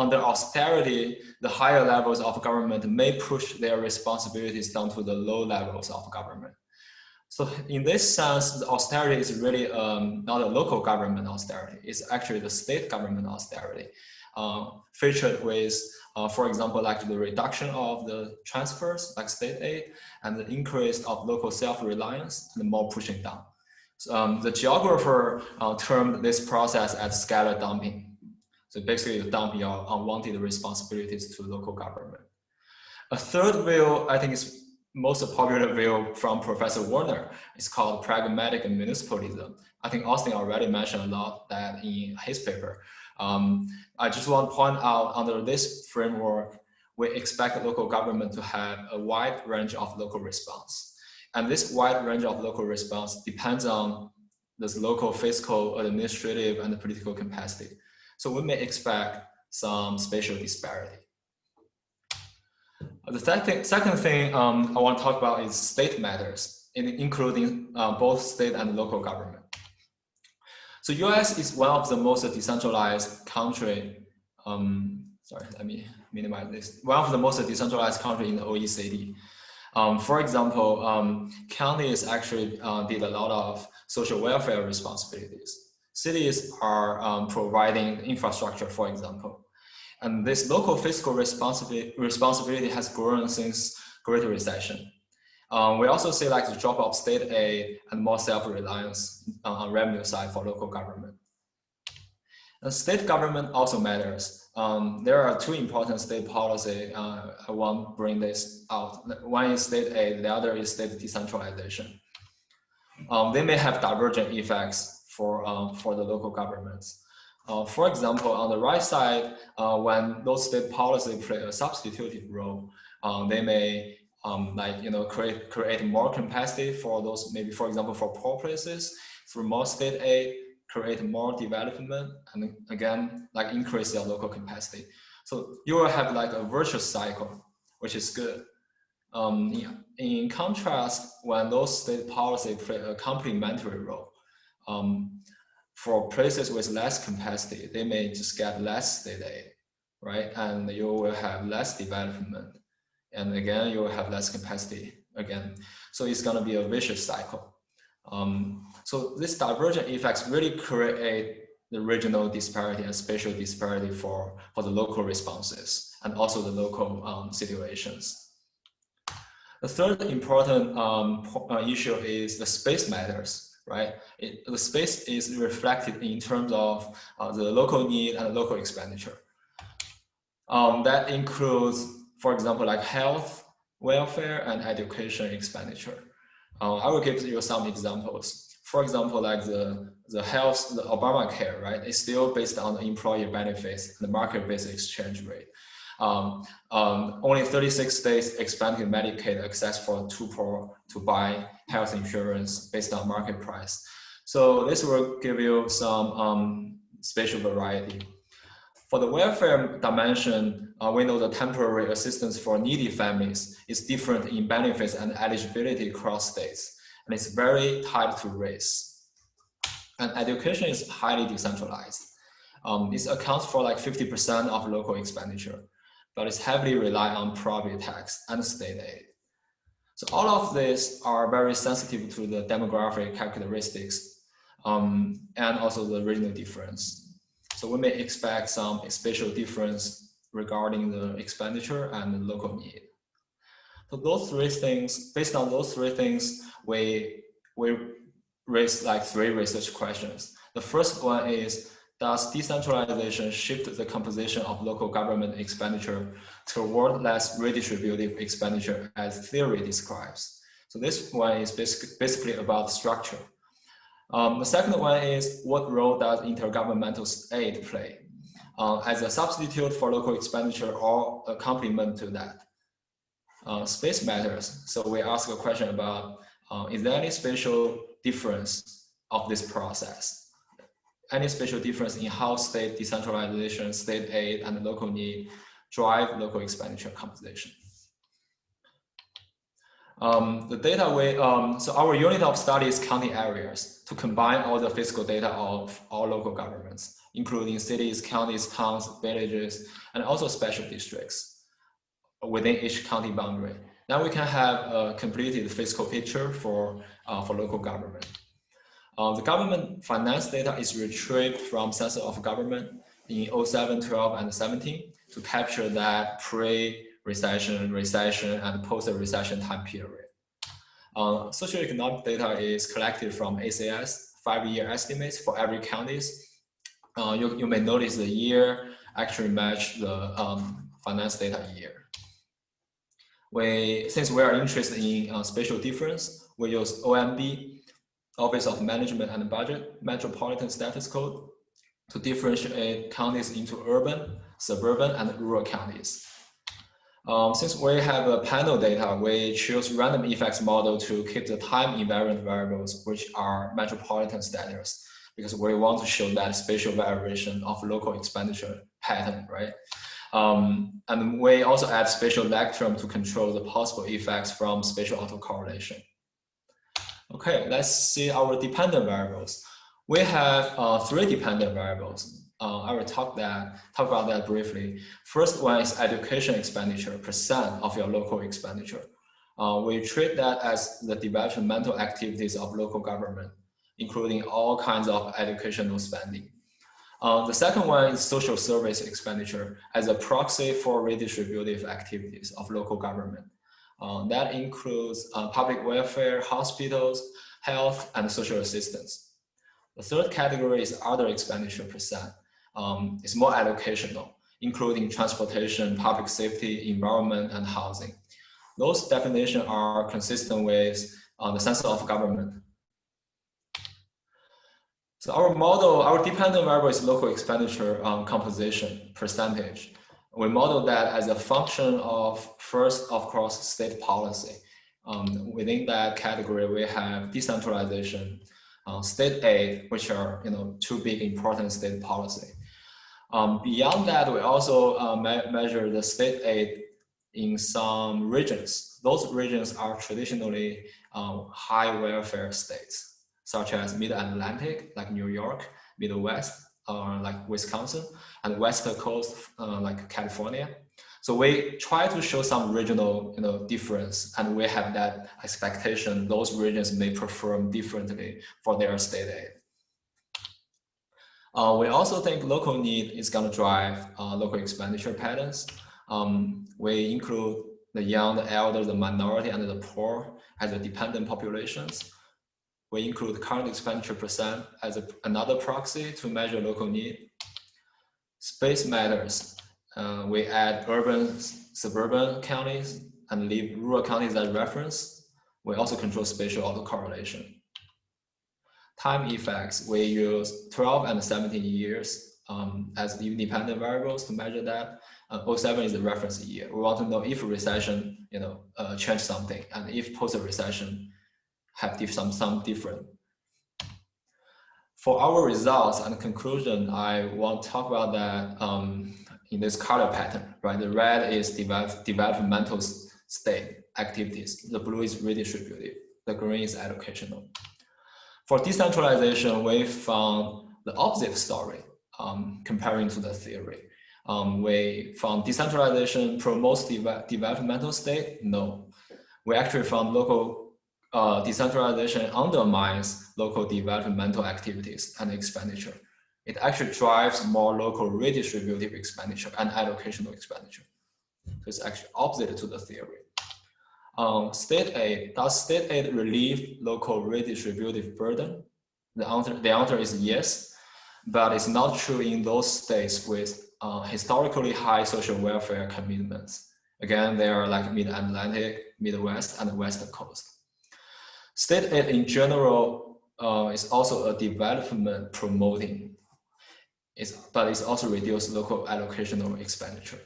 under austerity, the higher levels of government may push their responsibilities down to the low levels of government. So in this sense, the austerity is really not a local government austerity. It's actually the state government austerity, featured with, for example, like the reduction of the transfers, like state aid, and the increase of local self-reliance, and more pushing down. So, the geographer termed this process as scalar dumping. So basically, you dump your unwanted responsibilities to local government. A third view, I think, is most popular view from Professor Warner. It's called Pragmatic and Municipalism. I think Austin already mentioned a lot that in his paper. I just want to point out under this framework, we expect local government to have a wide range of local response. And this wide range of local response depends on this local fiscal, administrative, and political capacity. So we may expect some spatial disparity. The second thing I want to talk about is state matters, including both state and local government. So US is one of the most decentralized country, sorry, let me minimize this. One of the most decentralized country in the OECD. For example, counties actually did a lot of social welfare responsibilities. Cities are providing infrastructure, for example. And this local fiscal responsibility has grown since Great Recession. We also see like the drop of state aid and more self-reliance on revenue side for local government. And state government also matters. There are two important state policy. I want to bring this out. One is state aid, the other is state decentralization. They may have divergent effects for the local governments. For example, on the right side, when those state policies play a substitutive role, they may create more capacity for those, maybe for example, for poor places, through more state aid, create more development, and again, like increase their local capacity. So you will have like a virtuous cycle, which is good. In contrast, when those state policies play a complementary role, for places with less capacity, they may just get less state aid, right? And you will have less development. And again, you will have less capacity again. So it's gonna be a vicious cycle. So this divergent effects really create the regional disparity and spatial disparity for the local responses and also the local situations. The third important issue is the space matters. Right, the space is reflected in terms of the local need and local expenditure. That includes, for example, like health, welfare, and education expenditure. I will give you some examples. For example, like the Obamacare, right? It's still based on the employee benefits and the market-based exchange rate. Only 36 states expanded Medicaid access for too poor to buy health insurance based on market price. So this will give you some spatial variety. For the welfare dimension, we know the temporary assistance for needy families is different in benefits and eligibility across states, and it's very tied to race. And education is highly decentralized. This accounts for like 50% of local expenditure, but it's heavily reliant on property tax and state aid. So all of these are very sensitive to the demographic characteristics and also the regional difference. So we may expect some spatial difference regarding the expenditure and the local need. So those three things, based on those three things, we raise like three research questions. The first one is, does decentralization shift the composition of local government expenditure toward less redistributive expenditure as theory describes? So this one is basically about structure. The second one is, what role does intergovernmental aid play as a substitute for local expenditure or a complement to that? Space matters. So we ask a question about, is there any spatial difference of this process? Any spatial difference in how state decentralization, state aid, and local need drive local expenditure composition? The data so our unit of study is county areas to combine all the fiscal data of all local governments, including cities, counties, towns, villages, and also special districts within each county boundary. Now we can have a completed fiscal picture for local government. The government finance data is retrieved from Census of Government in 07, 12, and 17 to capture that pre-recession, recession, and post-recession time period. Socioeconomic data is collected from ACS, 5-year estimates for every counties. You may notice the year actually match the finance data year. Since we are interested in spatial difference, we use OMB, Office of Management and Budget, Metropolitan Status Code, to differentiate counties into urban, suburban, and rural counties. Since we have a panel data, we choose random effects model to keep the time invariant variables, which are metropolitan standards, because we want to show that spatial variation of local expenditure pattern, right? And we also add spatial lectrum to control the possible effects from spatial autocorrelation. Okay, let's see our dependent variables. We have 3 dependent variables. I will talk about that briefly. First one is education expenditure, % of your local expenditure. We treat that as the developmental activities of local government, including all kinds of educational spending. The second one is social service expenditure as a proxy for redistributive activities of local government. That includes public welfare, hospitals, health, and social assistance. The third category is other expenditure %. It's more allocational, including transportation, public safety, environment, and housing. Those definitions are consistent with the sense of government. So our model, our dependent variable is local expenditure composition %. We model that as a function of, first, of course, state policy. Within that category, we have decentralization, state aid, which are 2 big important state policy. Beyond that, we also measure the state aid in some regions. Those regions are traditionally high welfare states, such as Mid-Atlantic, like New York, Midwest, like Wisconsin, and West Coast, like California. So we try to show some regional difference, and we have that expectation those regions may perform differently for their state aid. We also think local need is going to drive local expenditure patterns. We include the young, the elder, the minority, and the poor as the dependent populations. We include current expenditure % as another proxy to measure local need. Space matters. We add urban, suburban counties and leave rural counties as reference. We also control spatial autocorrelation. Time effects, we use 12 and 17 years as independent variables to measure that. 07 is the reference year. We want to know if recession, changed something, and if post-recession have some different. For our results and conclusion, I want to talk about that in this color pattern, right? The red is developmental state activities. The blue is redistributive. The green is educational. For decentralization, we found the opposite story comparing to the theory. We found decentralization promotes developmental state. No, we actually found local decentralization undermines local developmental activities and expenditure. It actually drives more local redistributive expenditure and allocational expenditure. So it's actually opposite to the theory. State aid, does state aid relieve local redistributive burden? The answer is yes, but it's not true in those states with historically high social welfare commitments. Again, they are like Mid-Atlantic, Midwest, and West Coast. State aid in general is also a development promoting, but it's also reduced local allocational expenditure.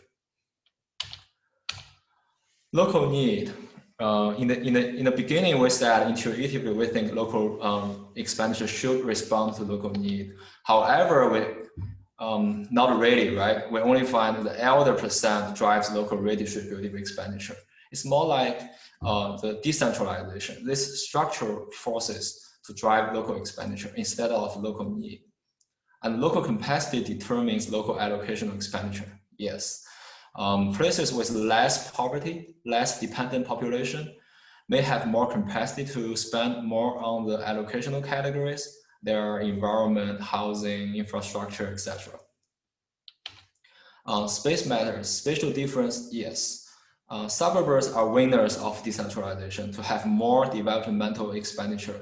Local need. In the beginning, we said intuitively we think local expenditure should respond to local need. However, we not really, right? We only find the elder % drives local redistributive expenditure. It's more like the decentralization. This structural forces to drive local expenditure instead of local need. And local capacity determines local allocational expenditure. Yes. Places with less poverty, less dependent population may have more capacity to spend more on the allocational categories, their environment, housing, infrastructure, etc. Space matters, spatial difference, yes. Suburbs are winners of decentralization to have more developmental expenditure,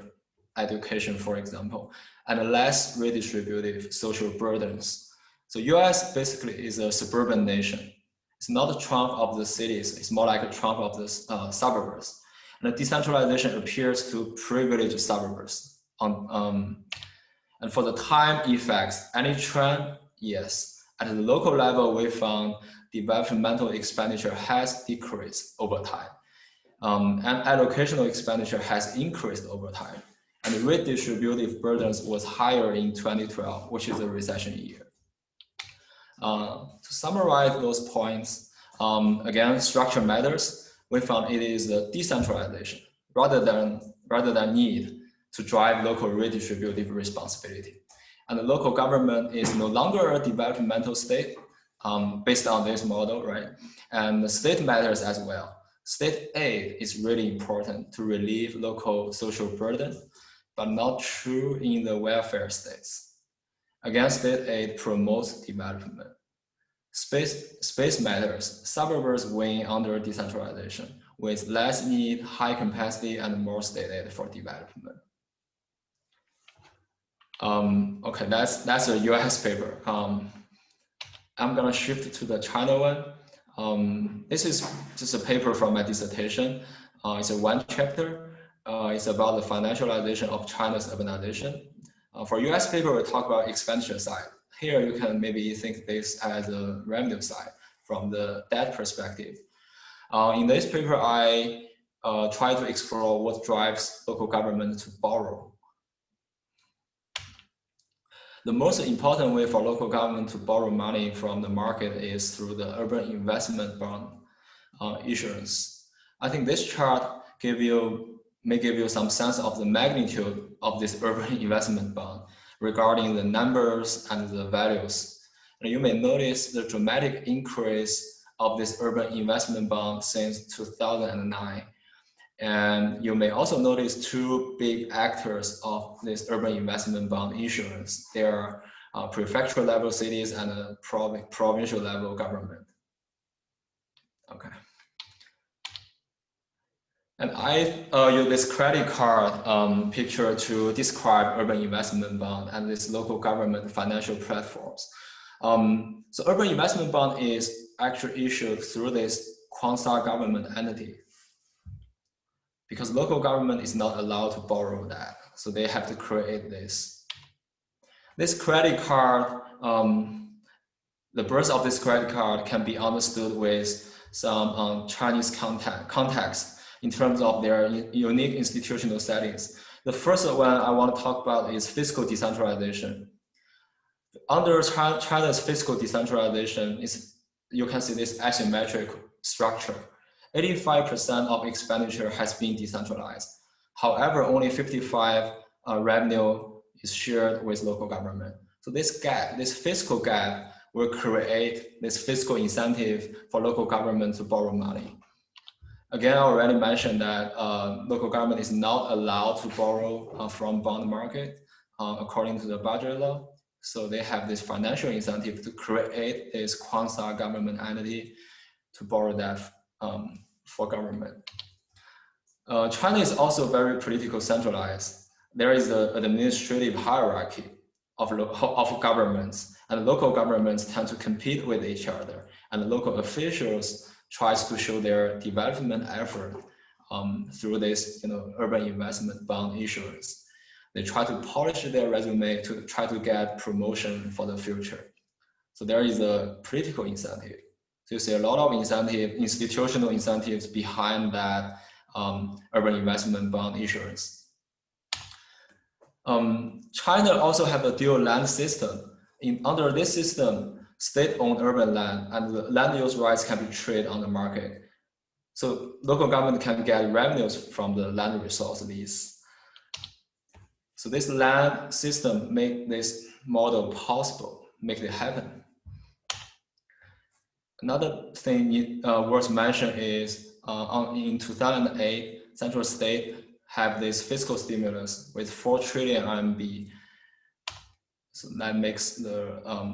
education, for example, and less redistributive social burdens. So US basically is a suburban nation. It's not a trunk of the cities, it's more like a trunk of the suburbs. And the decentralization appears to privilege suburbs. And for the time effects, any trend, yes. At the local level, we found developmental expenditure has decreased over time. And allocational expenditure has increased over time. And redistributive burdens was higher in 2012, which is a recession year. To summarize those points, again, structure matters. We found it is a decentralization rather than need to drive local redistributive responsibility. And the local government is no longer a developmental state based on this model, right? And the state matters as well. State aid is really important to relieve local social burden, but not true in the welfare states. Again, state aid promotes development. Space matters. Suburbs win under decentralization with less need, high capacity, and more state aid for development. Okay, that's a US paper. I'm gonna shift to the China one. This is just a paper from my dissertation. It's a one chapter. It's about the financialization of China's urbanization. For US paper, we talk about expenditure side. Here you can maybe think this as a revenue side from the debt perspective. In this paper, I try to explore what drives local government to borrow. The most important way for local government to borrow money from the market is through the urban investment bond issuance. I think this chart may give you some sense of the magnitude of this urban investment bond regarding the numbers and the values. And you may notice the dramatic increase of this urban investment bond since 2009. And you may also notice two big actors of this urban investment bond issuance. They are prefectural level cities and a provincial level government. Okay. And I use this credit card picture to describe urban investment bond and this local government financial platforms. So urban investment bond is actually issued through this quasi-government entity, because local government is not allowed to borrow that. So they have to create this. This credit card, the birth of this credit card can be understood with some Chinese context in terms of their unique institutional settings. The first one I want to talk about is fiscal decentralization. Under China's fiscal decentralization, you can see this asymmetric structure. 85% of expenditure has been decentralized. However, only 55% revenue is shared with local government. So this gap, this fiscal gap, will create this fiscal incentive for local government to borrow money. Again, I already mentioned that local government is not allowed to borrow from bond market according to the budget law. So they have this financial incentive to create this quasi-government entity to borrow that for government. China is also very politically centralized. There is an administrative hierarchy of governments, and local governments tend to compete with each other, and local officials tries to show their development effort through this urban investment bond issuance. They try to polish their resume to try to get promotion for the future. So there is a political incentive. So you see a lot of institutional incentives behind that urban investment bond issuance. China also have a dual land system. Under this system, state-owned urban land and the land use rights can be traded on the market. So local government can get revenues from the land resource lease. So this land system make this model possible, make it happen. Another thing worth mentioning is in 2008, central state have this fiscal stimulus with 4 trillion RMB. So that makes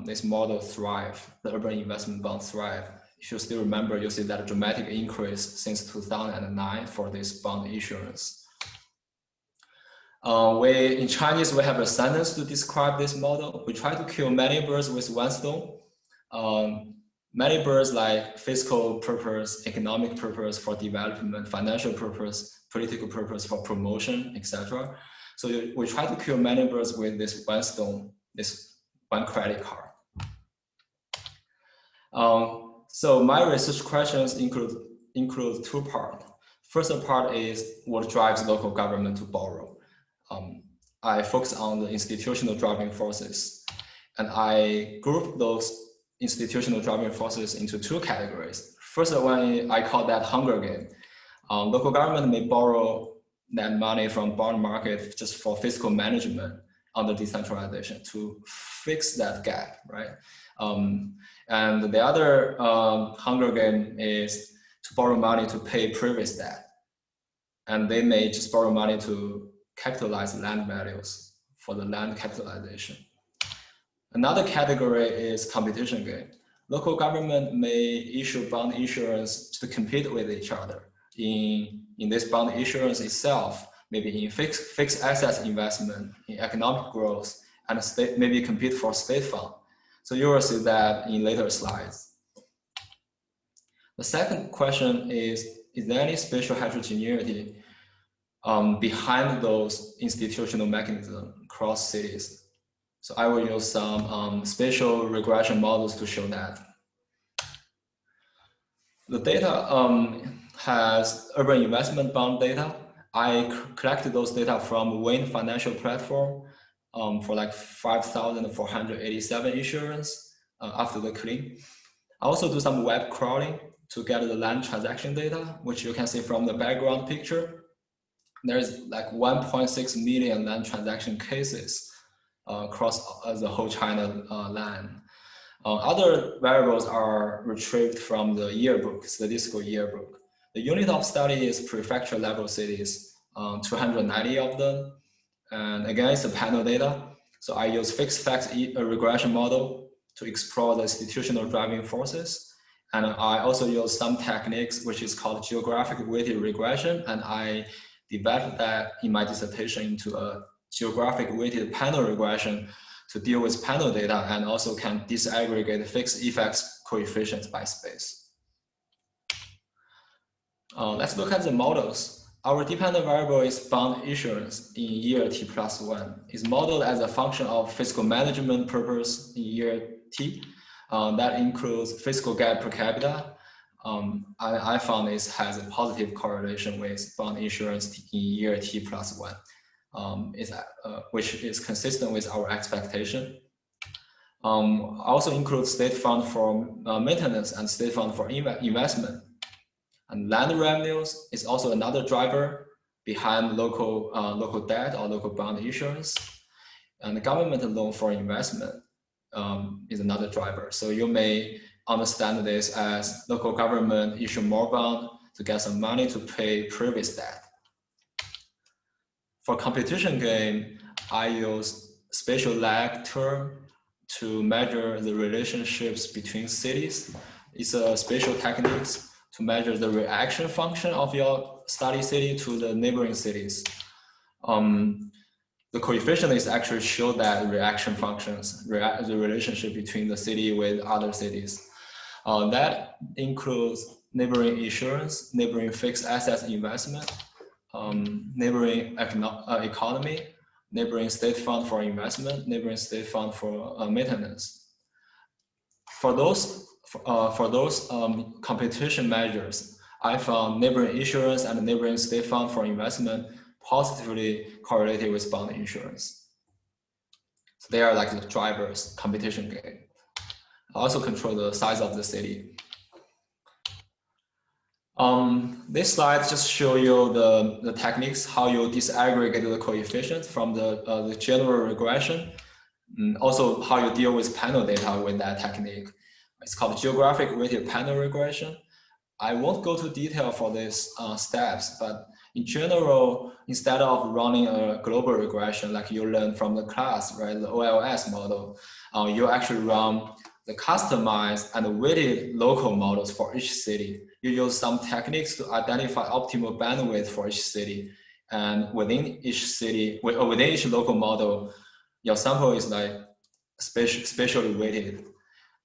this model thrive, the urban investment bond thrive. If you still remember, you see that dramatic increase since 2009 for this bond issuance. In Chinese, we have a sentence to describe this model. We try to kill many birds with one stone. Many birds like fiscal purpose, economic purpose for development, financial purpose, political purpose for promotion, etc. So we try to kill many birds with this one stone, this one credit card. So my research questions include two parts. First part is what drives local government to borrow. I focus on the institutional driving forces, and I group those institutional driving forces into two categories. First one, I call that hunger game. Local government may borrow that money from bond market just for fiscal management under decentralization to fix that gap, right? And the other hunger game is to borrow money to pay previous debt. And they may just borrow money to capitalize land values for the land capitalization. Another category is competition game. Local government may issue bond issuance to compete with each other. In this bond issuance itself, maybe in fixed assets investment, in economic growth, and maybe compete for state fund. So you will see that in later slides. The second question is there any spatial heterogeneity behind those institutional mechanisms across cities? So I will use some spatial regression models to show that. The data has urban investment bond data. I collected those data from Wayne Financial Platform for like 5,487 issuance after the clean. I also do some web crawling to get the land transaction data, which you can see from the background picture. There's like 1.6 million land transaction cases across the whole China land. Other variables are retrieved from the yearbook, statistical yearbook. The unit of study is prefecture level cities, 290 of them. And again, it's a panel data. So I use fixed facts regression model to explore the institutional driving forces. And I also use some techniques, which is called geographic weighted regression. And I developed that in my dissertation into a geographic weighted panel regression to deal with panel data and also can disaggregate fixed effects coefficients by space. Let's look at the models. Our dependent variable is bond issuance in year T+1. It's modeled as a function of fiscal management purpose in year T. That includes fiscal gap per capita. I found this has a positive correlation with bond issuance in year T+1. Which is consistent with our expectation. Also includes state fund for maintenance and state fund for investment. And land revenues is also another driver behind local debt or local bond issuance. And the government loan for investment is another driver. So you may understand this as local government issue more bond to get some money to pay previous debt. For competition game, I use spatial lag term to measure the relationships between cities. It's a spatial techniques to measure the reaction function of your study city to the neighboring cities. The coefficients actually show that reaction functions, the relationship between the city with other cities. That includes neighboring insurance, neighboring fixed assets investment, neighboring economy, neighboring state fund for investment, neighboring state fund for maintenance. For those competition measures, I found neighboring insurance and neighboring state fund for investment positively correlated with bond insurance. So they are like the drivers, competition game. I also control the size of the city. This slide just show you the techniques, how you disaggregate the coefficients from the general regression, and also how you deal with panel data with that technique. It's called geographic weighted panel regression. I won't go to detail for these steps, but in general, instead of running a global regression like you learned from the class, right, the OLS model, you actually run the customized and weighted local models for each city. You use some techniques to identify optimal bandwidth for each city. And within each city, within each local model, your sample is like spatially weighted.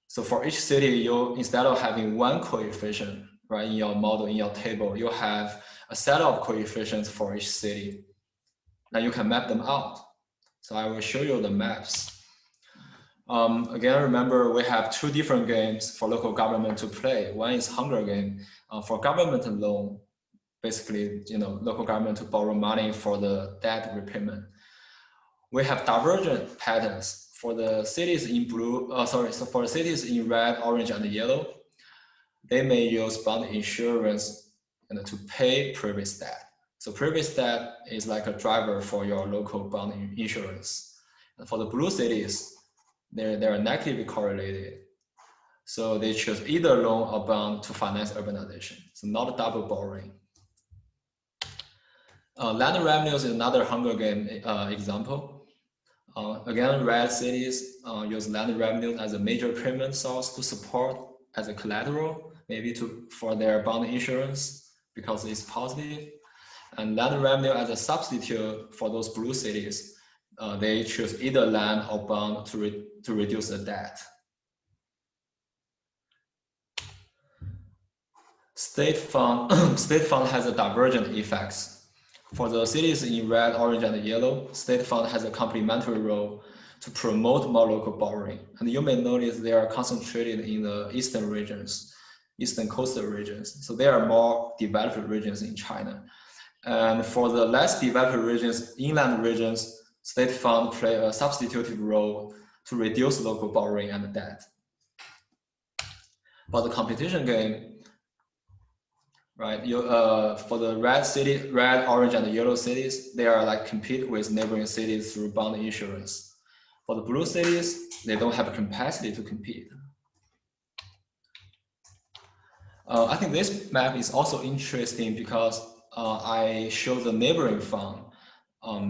So for each city, you, instead of having one coefficient, right, in your model, in your table, you have a set of coefficients for each city. Now you can map them out. So I will show you the maps. Again, remember we have two different games for local government to play. One is Hunger Game for government loan. Basically, local government to borrow money for the debt repayment. We have divergent patterns for the cities in blue. So for the cities in red, orange, and yellow, they may use bond insurance to pay previous debt. So previous debt is like a driver for your local bond insurance. And for the blue cities, they're negatively correlated. So they choose either loan or bond to finance urbanization. So not double borrowing. Land revenues is another Hunger Game example. Again, red cities use land revenues as a major payment source to support as a collateral, maybe for their bond insurance because it's positive. And land revenue as a substitute for those blue cities, they choose either land or bond to reduce the debt. State fund has a divergent effects. For the cities in red, orange, and yellow, state fund has a complementary role to promote more local borrowing. And you may notice they are concentrated in the eastern regions, eastern coastal regions. So there are more developed regions in China. And for the less developed regions, inland regions, state fund play a substitutive role to reduce local borrowing and debt. For the competition game, right? For the red, orange, and yellow cities, they are like compete with neighboring cities through bond insurance. For the blue cities, they don't have capacity to compete. I think this map is also interesting because I show the neighboring fund.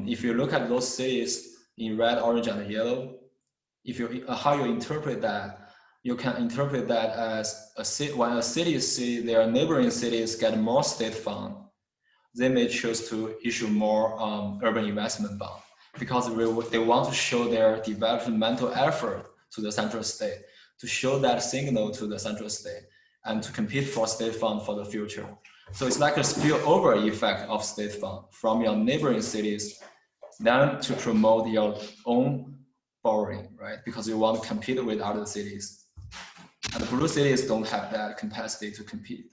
If you look at those cities in red, orange, and yellow, how you interpret that, you can interpret that as when a city see their neighboring cities get more state fund, they may choose to issue more urban investment bond because they want to show their developmental effort to the central state, to show that signal to the central state, and to compete for state fund for the future. So it's like a spillover effect of state fund from your neighboring cities, then to promote your own borrowing, right? Because you want to compete with other cities. And the blue cities don't have that capacity to compete.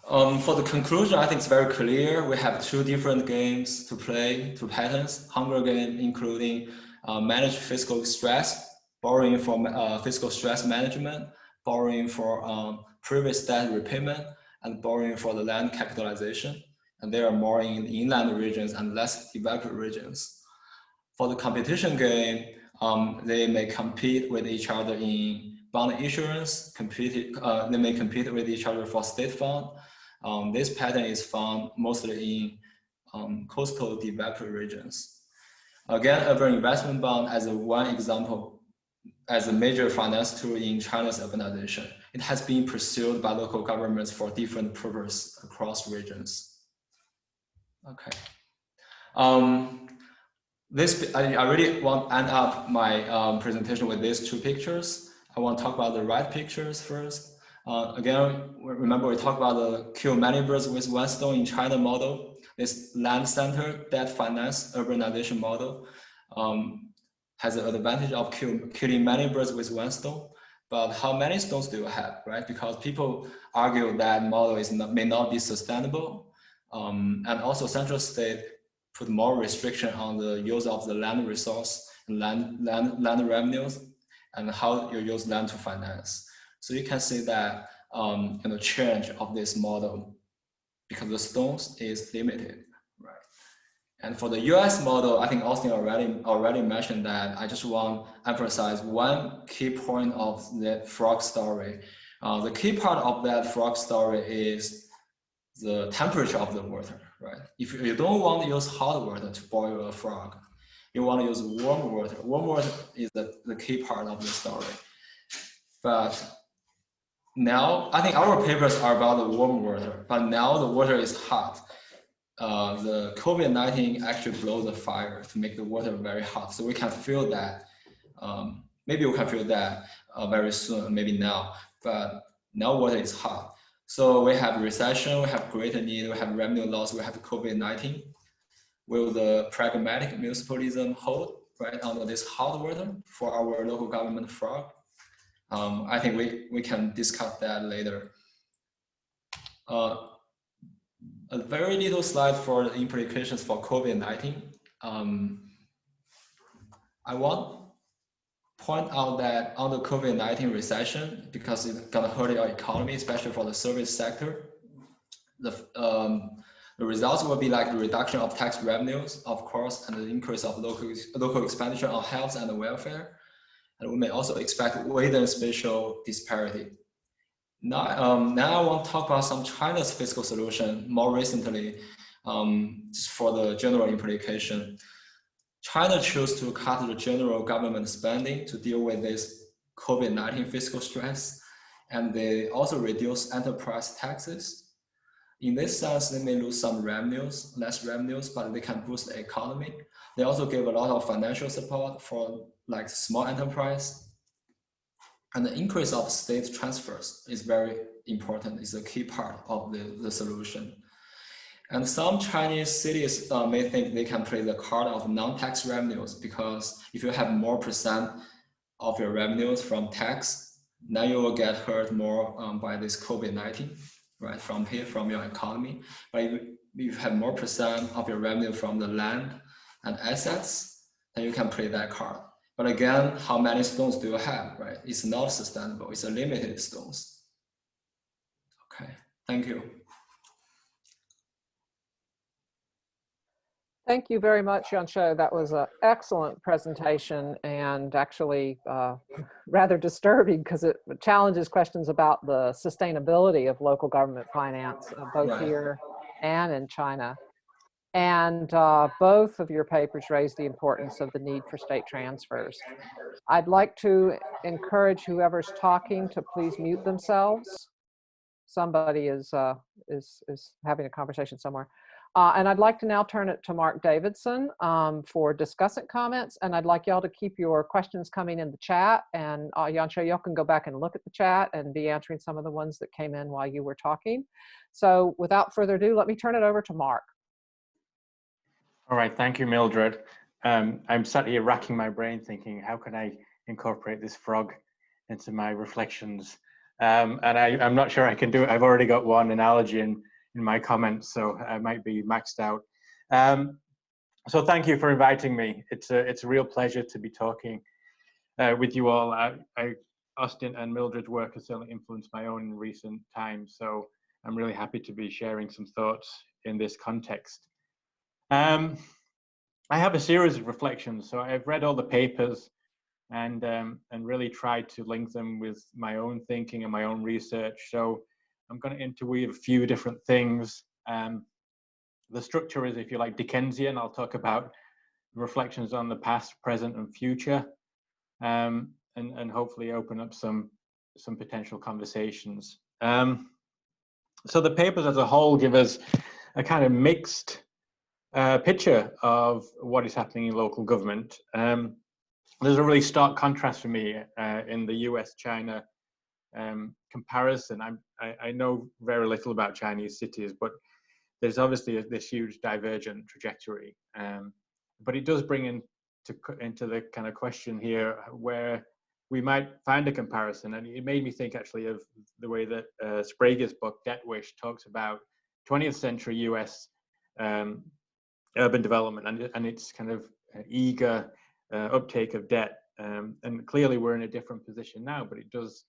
For the conclusion, I think it's very clear. We have two different games to play, two patterns. Hunger Game, including manage fiscal stress, borrowing for fiscal stress management, borrowing for previous debt repayment, and borrowing for the land capitalization. And they are more in inland regions and less developed regions. For the competition game, they may compete with each other in bond insurance, they may compete with each other for state fund. This pattern is found mostly in coastal developed regions. Again, urban investment bond as one example, as a major finance tool in China's urbanization. It has been pursued by local governments for different purposes across regions. Okay. I really want to end up my presentation with these two pictures. I want to talk about the right pictures first. Again, remember we talked about the kill many birds with one stone in China model. This land-centered debt finance urbanization model has an advantage of killing many birds with one stone. But how many stones do you have, right? Because people argue that model may not be sustainable. And also central state put more restriction on the use of the land resource and land revenues and how you use land to finance. So you can see that change of this model because the stones is limited, right? And for the US model, I think Austin already mentioned that. I just want to emphasize one key point of the frog story. The key part of that frog story is the temperature of the water, right? If you don't want to use hot water to boil a frog, you want to use warm water. Warm water is the key part of the story. But now, I think our papers are about the warm water, but now the water is hot. The COVID-19 actually blows the fire to make the water very hot. So we can feel that, maybe we can feel that very soon, maybe now, but now water is hot. So we have recession, we have greater need, we have revenue loss, we have COVID-19. Will the pragmatic municipalism hold? right, under this hot water for our local government frog. I think we can discuss that later. A very little slide for the implications for COVID-19. I want to point out that under COVID-19 recession, because it's gonna hurt your economy, especially for the service sector, the results will be like the reduction of tax revenues, of course, and the increase of local expenditure on health and welfare. And we may also expect weather and spatial disparity. Now I want to talk about some China's fiscal solution more recently, just for the general implication. China chose to cut the general government spending to deal with this COVID-19 fiscal stress, and they also reduce enterprise taxes. In this sense, they may lose some revenues, less revenues, but they can boost the economy. They also give a lot of financial support for like small enterprise. And the increase of state transfers is very important. It's a key part of the solution. And some Chinese cities may think they can play the card of non-tax revenues, because if you have more percent of your revenues from tax, then you will get hurt more by this COVID-19, right, from your economy. But if you have more percent of your revenue from the land and assets, then you can play that card. But again, how many stones do you have, right? It's not sustainable, it's a limited stones. Okay, thank you. Thank you very much, Yanshou. That was an excellent presentation, and actually rather disturbing, because it challenges questions about the sustainability of local government finance, both here and in China. And both of your papers raise the importance of the need for state transfers. I'd like to encourage whoever's talking to please mute themselves. Somebody is having a conversation somewhere. And I'd like to now turn it to Mark Davidson for discussant comments. And I'd like y'all to keep your questions coming in the chat. And Yanshou, y'all can go back and look at the chat and be answering some of the ones that came in while you were talking. So without further ado, let me turn it over to Mark. All right, thank you, Mildred. I'm sat here racking my brain thinking, how can I incorporate this frog into my reflections? And I'm not sure I can do it. I've already got one analogy in my comments, so I might be maxed out. So thank you for inviting me. It's a real pleasure to be talking with you all. Austin and Mildred's work has certainly influenced my own in recent times, so I'm really happy to be sharing some thoughts in this context. I have a series of reflections, so I've read all the papers and really tried to link them with my own thinking and my own research. So I'm going to interweave a few different things. The structure is, if you like, Dickensian. I'll talk about reflections on the past, present, and future, and hopefully open up some potential conversations. So the papers as a whole give us a kind of mixed picture of what is happening in local government. There's a really stark contrast for me in the US-China comparison. I know very little about Chinese cities, but there's obviously this huge divergent trajectory. But it does bring into the kind of question here where we might find a comparison. And it made me think actually of the way that Sprague's book, Debt Wish, talks about 20th century US urban development and its kind of eager uptake of debt. And clearly we're in a different position now, but it does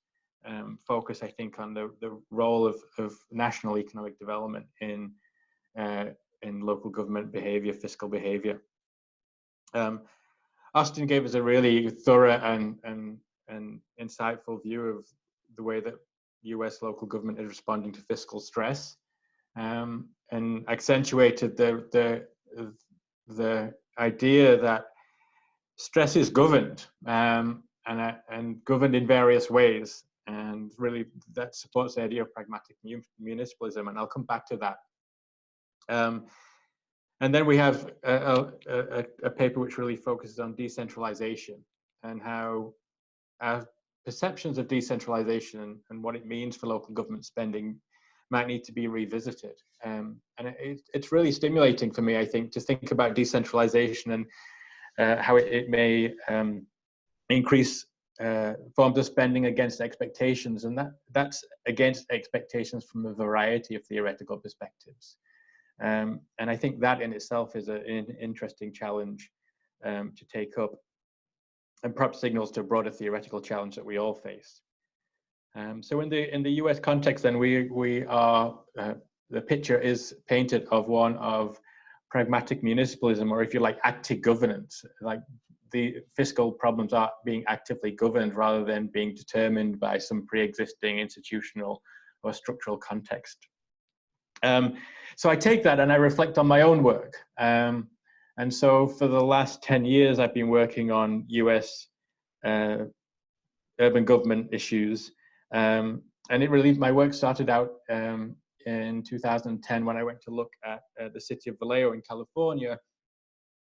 focus, I think, on the role of national economic development in local government behavior, fiscal behavior. Austin gave us a really thorough and insightful view of the way that US local government is responding to fiscal stress, and accentuated the idea that stress is governed and governed in various ways, and really that supports the idea of pragmatic municipalism, and I'll come back to that. And then we have a paper which really focuses on decentralization and how our perceptions of decentralization and what it means for local government spending might need to be revisited. And it's really stimulating for me, I think, to think about decentralization how it may increase forms of spending against expectations, and that's against expectations from a variety of theoretical perspectives. And I think that in itself is an interesting challenge to take up, and perhaps signals to a broader theoretical challenge that we all face. So in the US context, then we are the picture is painted of one of pragmatic municipalism, or if you like, active governance. Like the fiscal problems are being actively governed rather than being determined by some pre-existing institutional or structural context. So I take that and I reflect on my own work. And so for the last 10 years, I've been working on US urban government issues. And it really, my work started out in 2010 when I went to look at the city of Vallejo in California.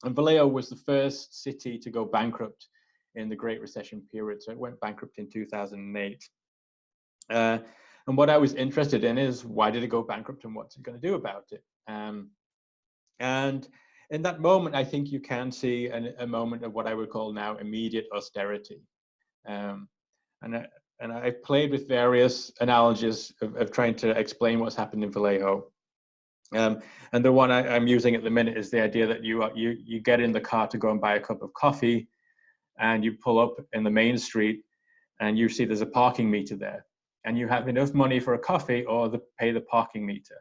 And Vallejo was the first city to go bankrupt in the Great Recession period. So it went bankrupt in 2008. And what I was interested in is, why did it go bankrupt and what's it going to do about it? And in that moment, I think you can see a moment of what I would call now immediate austerity. And I played with various analogies of trying to explain what's happened in Vallejo. And the one I'm using at the minute is the idea that you get in the car to go and buy a cup of coffee, and you pull up in the main street, and you see there's a parking meter there, and you have enough money for a coffee or pay the parking meter.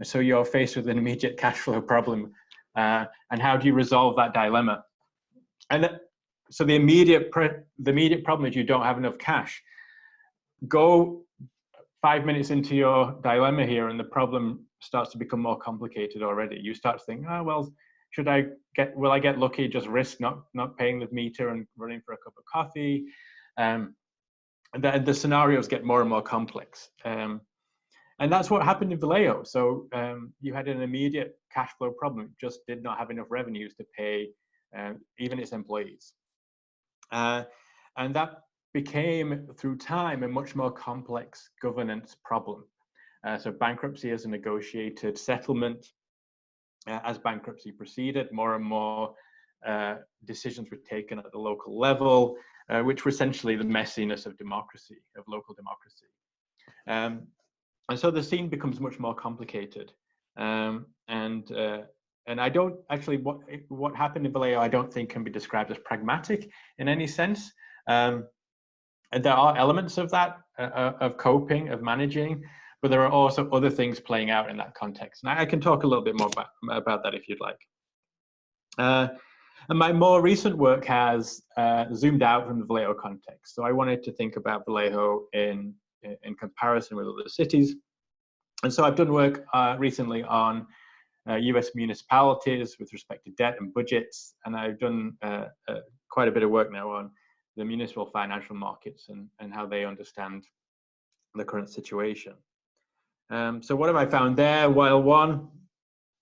And so you're faced with an immediate cash flow problem. And how do you resolve that dilemma? And so the immediate problem is you don't have enough cash. Go 5 minutes into your dilemma here, and the problem starts to become more complicated already. You start to think, oh, well, will I get lucky, just risk not paying the meter and running for a cup of coffee? And the scenarios get more and more complex. And that's what happened in Vallejo. So you had an immediate cash flow problem. It just did not have enough revenues to pay even its employees. And that became, through time, a much more complex governance problem. So bankruptcy as a negotiated settlement. As bankruptcy proceeded, more and more decisions were taken at the local level, which were essentially the messiness of democracy, of local democracy. And so the scene becomes much more complicated. And I don't actually, what happened in Vallejo, I don't think can be described as pragmatic in any sense. And there are elements of that, of coping, of managing, but there are also other things playing out in that context. And I can talk a little bit more about that if you'd like. And my more recent work has zoomed out from the Vallejo context. So I wanted to think about Vallejo in comparison with other cities. And so I've done work recently on US municipalities with respect to debt and budgets. And I've done quite a bit of work now on the municipal financial markets and how they understand the current situation. So what have I found there? Well, one,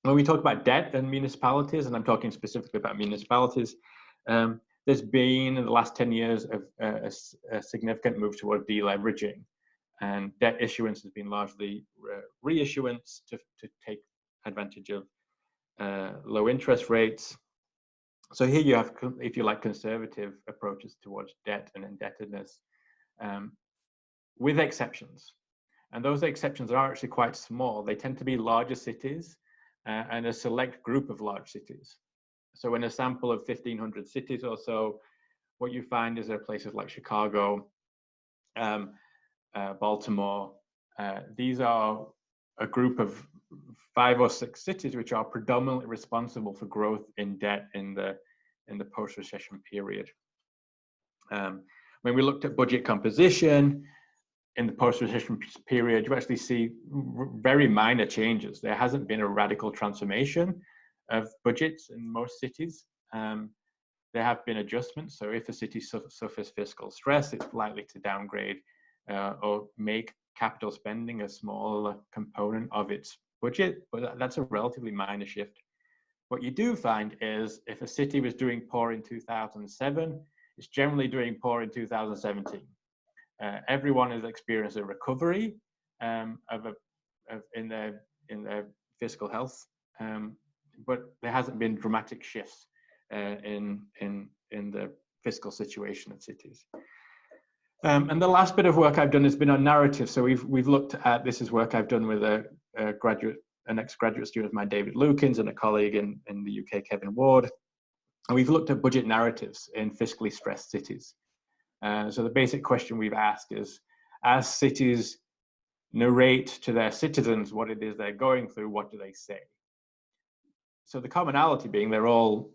when we talk about debt and municipalities, and I'm talking specifically about municipalities, there's been in the last 10 years a significant move toward deleveraging, and debt issuance has been largely reissuance to take advantage of low interest rates. So here you have, if you like, conservative approaches towards debt and indebtedness, with exceptions. And those exceptions are actually quite small. They tend to be larger cities and a select group of large cities. So in a sample of 1,500 cities or so, what you find is there are places like Chicago, Baltimore. These are a group of 5 or 6 cities which are predominantly responsible for growth in debt in the post-recession period. When we looked at budget composition in the post-recession period, you actually see very minor changes. There hasn't been a radical transformation of budgets in most cities. There have been adjustments. So if a city suffers fiscal stress, it's likely to downgrade or make capital spending a smaller component of its budget, but that's a relatively minor shift. What you do find is if a city was doing poor in 2007, it's generally doing poor in 2017. Everyone has experienced a recovery in their fiscal health, but there hasn't been dramatic shifts in the fiscal situation of cities. And the last bit of work I've done has been on narrative. So we've looked at, this is work I've done with an ex-graduate student of mine, David Lukins, and a colleague in the UK, Kevin Ward. And we've looked at budget narratives in fiscally stressed cities. So the basic question we've asked is, as cities narrate to their citizens what it is they're going through, what do they say? So the commonality being they're all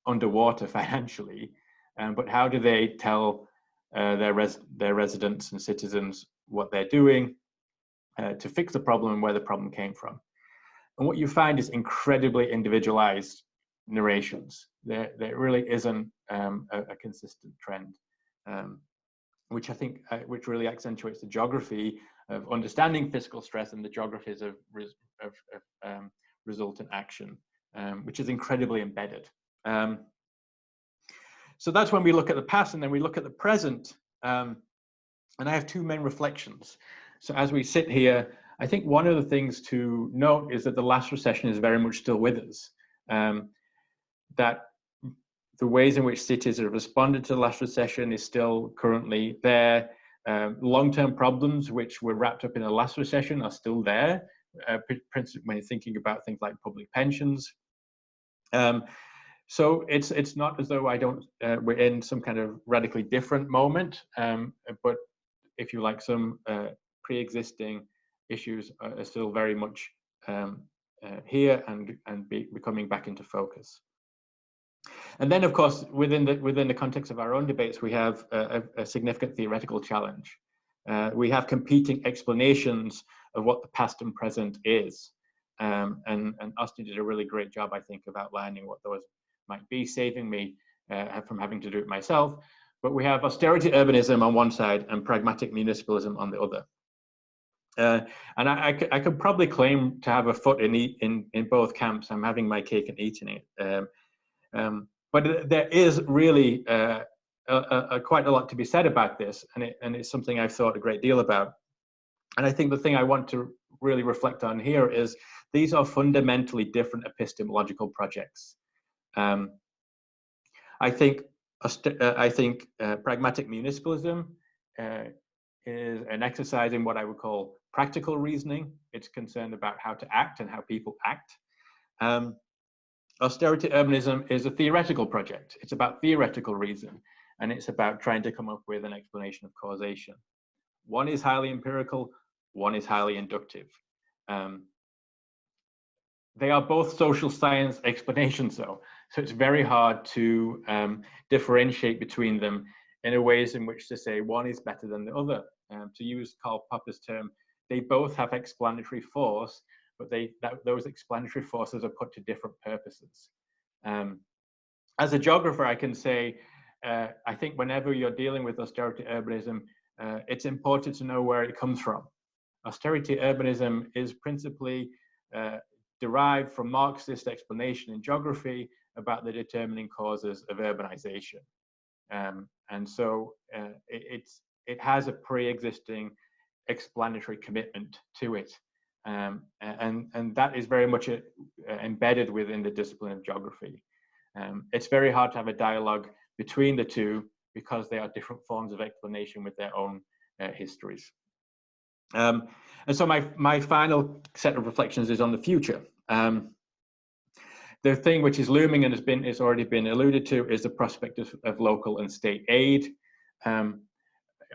underwater financially, but how do they tell their residents and citizens what they're doing to fix the problem and where the problem came from? And what you find is incredibly individualized narrations. There really isn't a consistent trend, which I think which really accentuates the geography of understanding fiscal stress and the geographies of resultant action, which is incredibly embedded. So that's when we look at the past, and then we look at the present. And I have two main reflections. So as we sit here, I think one of the things to note is that the last recession is very much still with us. That the ways in which cities have responded to the last recession is still currently there. Long-term problems which were wrapped up in the last recession are still there, principally when you're thinking about things like public pensions. So it's not as though we're in some kind of radically different moment, but if you like, some pre-existing issues are still very much here and becoming back into focus. And then, of course, within the context of our own debates, we have a significant theoretical challenge. We have competing explanations of what the past and present is. And Austin did a really great job, I think, of outlining what those might be, saving me from having to do it myself. But we have austerity urbanism on one side and pragmatic municipalism on the other. And I could probably claim to have a foot in both camps. I'm having my cake and eating it. But there is really quite a lot to be said about this, and it's something I've thought a great deal about. And I think the thing I want to really reflect on here is these are fundamentally different epistemological projects. I think pragmatic municipalism is an exercise in what I would call practical reasoning. It's concerned about how to act and how people act. Austerity urbanism is a theoretical project. It's about theoretical reason, and it's about trying to come up with an explanation of causation. One is highly empirical, one is highly inductive. They are both social science explanations, though, so it's very hard to differentiate between them in a ways in which to say one is better than the other. To use Karl Popper's term, they both have explanatory force, but those explanatory forces are put to different purposes. As a geographer, I can say, I think whenever you're dealing with austerity urbanism, it's important to know where it comes from. Austerity urbanism is principally derived from Marxist explanation in geography about the determining causes of urbanization. And so it has a pre-existing explanatory commitment to it. And that is very much embedded within the discipline of geography. It's very hard to have a dialogue between the two because they are different forms of explanation with their own histories. And so my final set of reflections is on the future. The thing which is looming and has already been alluded to is the prospect of local and state aid.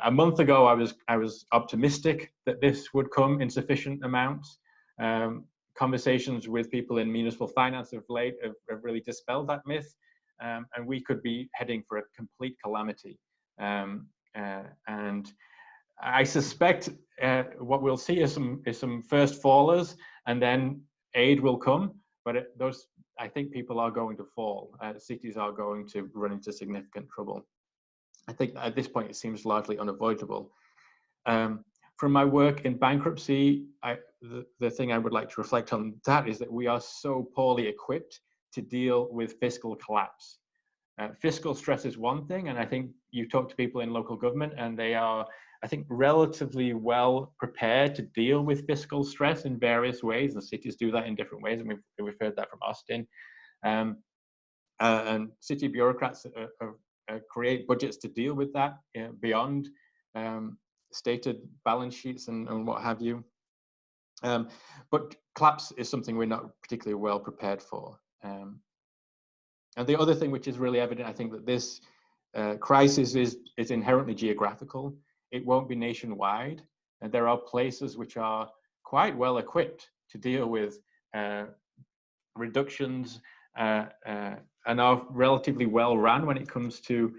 A month ago, I was optimistic that this would come in sufficient amounts. Conversations with people in municipal finance of late have really dispelled that myth, and we could be heading for a complete calamity. And I suspect what we'll see is some first fallers, and then aid will come. But I think people are going to fall. Cities are going to run into significant trouble. I think at this point it seems largely unavoidable. From my work in bankruptcy, the thing I would like to reflect on that is that we are so poorly equipped to deal with fiscal collapse. Fiscal stress is one thing, and I think you talk to people in local government and they are, I think, relatively well prepared to deal with fiscal stress in various ways, and cities do that in different ways, and we've heard that from Austin. and city bureaucrats create budgets to deal with that beyond stated balance sheets and what have you. But collapse is something we're not particularly well prepared for. And the other thing which is really evident, I think, that this crisis is inherently geographical. It won't be nationwide. And there are places which are quite well equipped to deal with reductions and are relatively well run when it comes to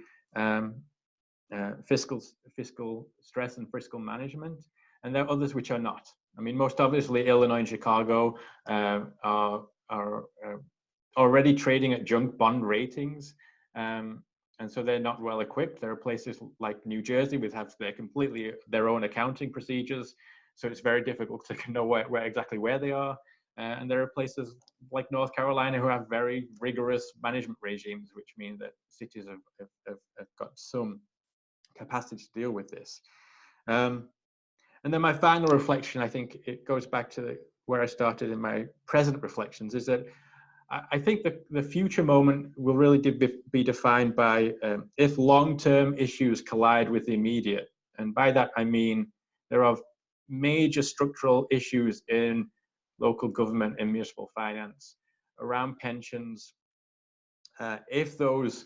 fiscal stress and fiscal management. And there are others which are not. I mean, most obviously, Illinois and Chicago are already trading at junk bond ratings. And so they're not well equipped. There are places like New Jersey which have completely their own accounting procedures. So it's very difficult to know exactly where they are. And there are places like North Carolina who have very rigorous management regimes, which mean that cities have got some capacity to deal with this. And then my final reflection, I think it goes back to where I started in my present reflections, is that I think the future moment will really be defined by if long-term issues collide with the immediate. And by that, I mean there are major structural issues in local government and municipal finance around pensions. If those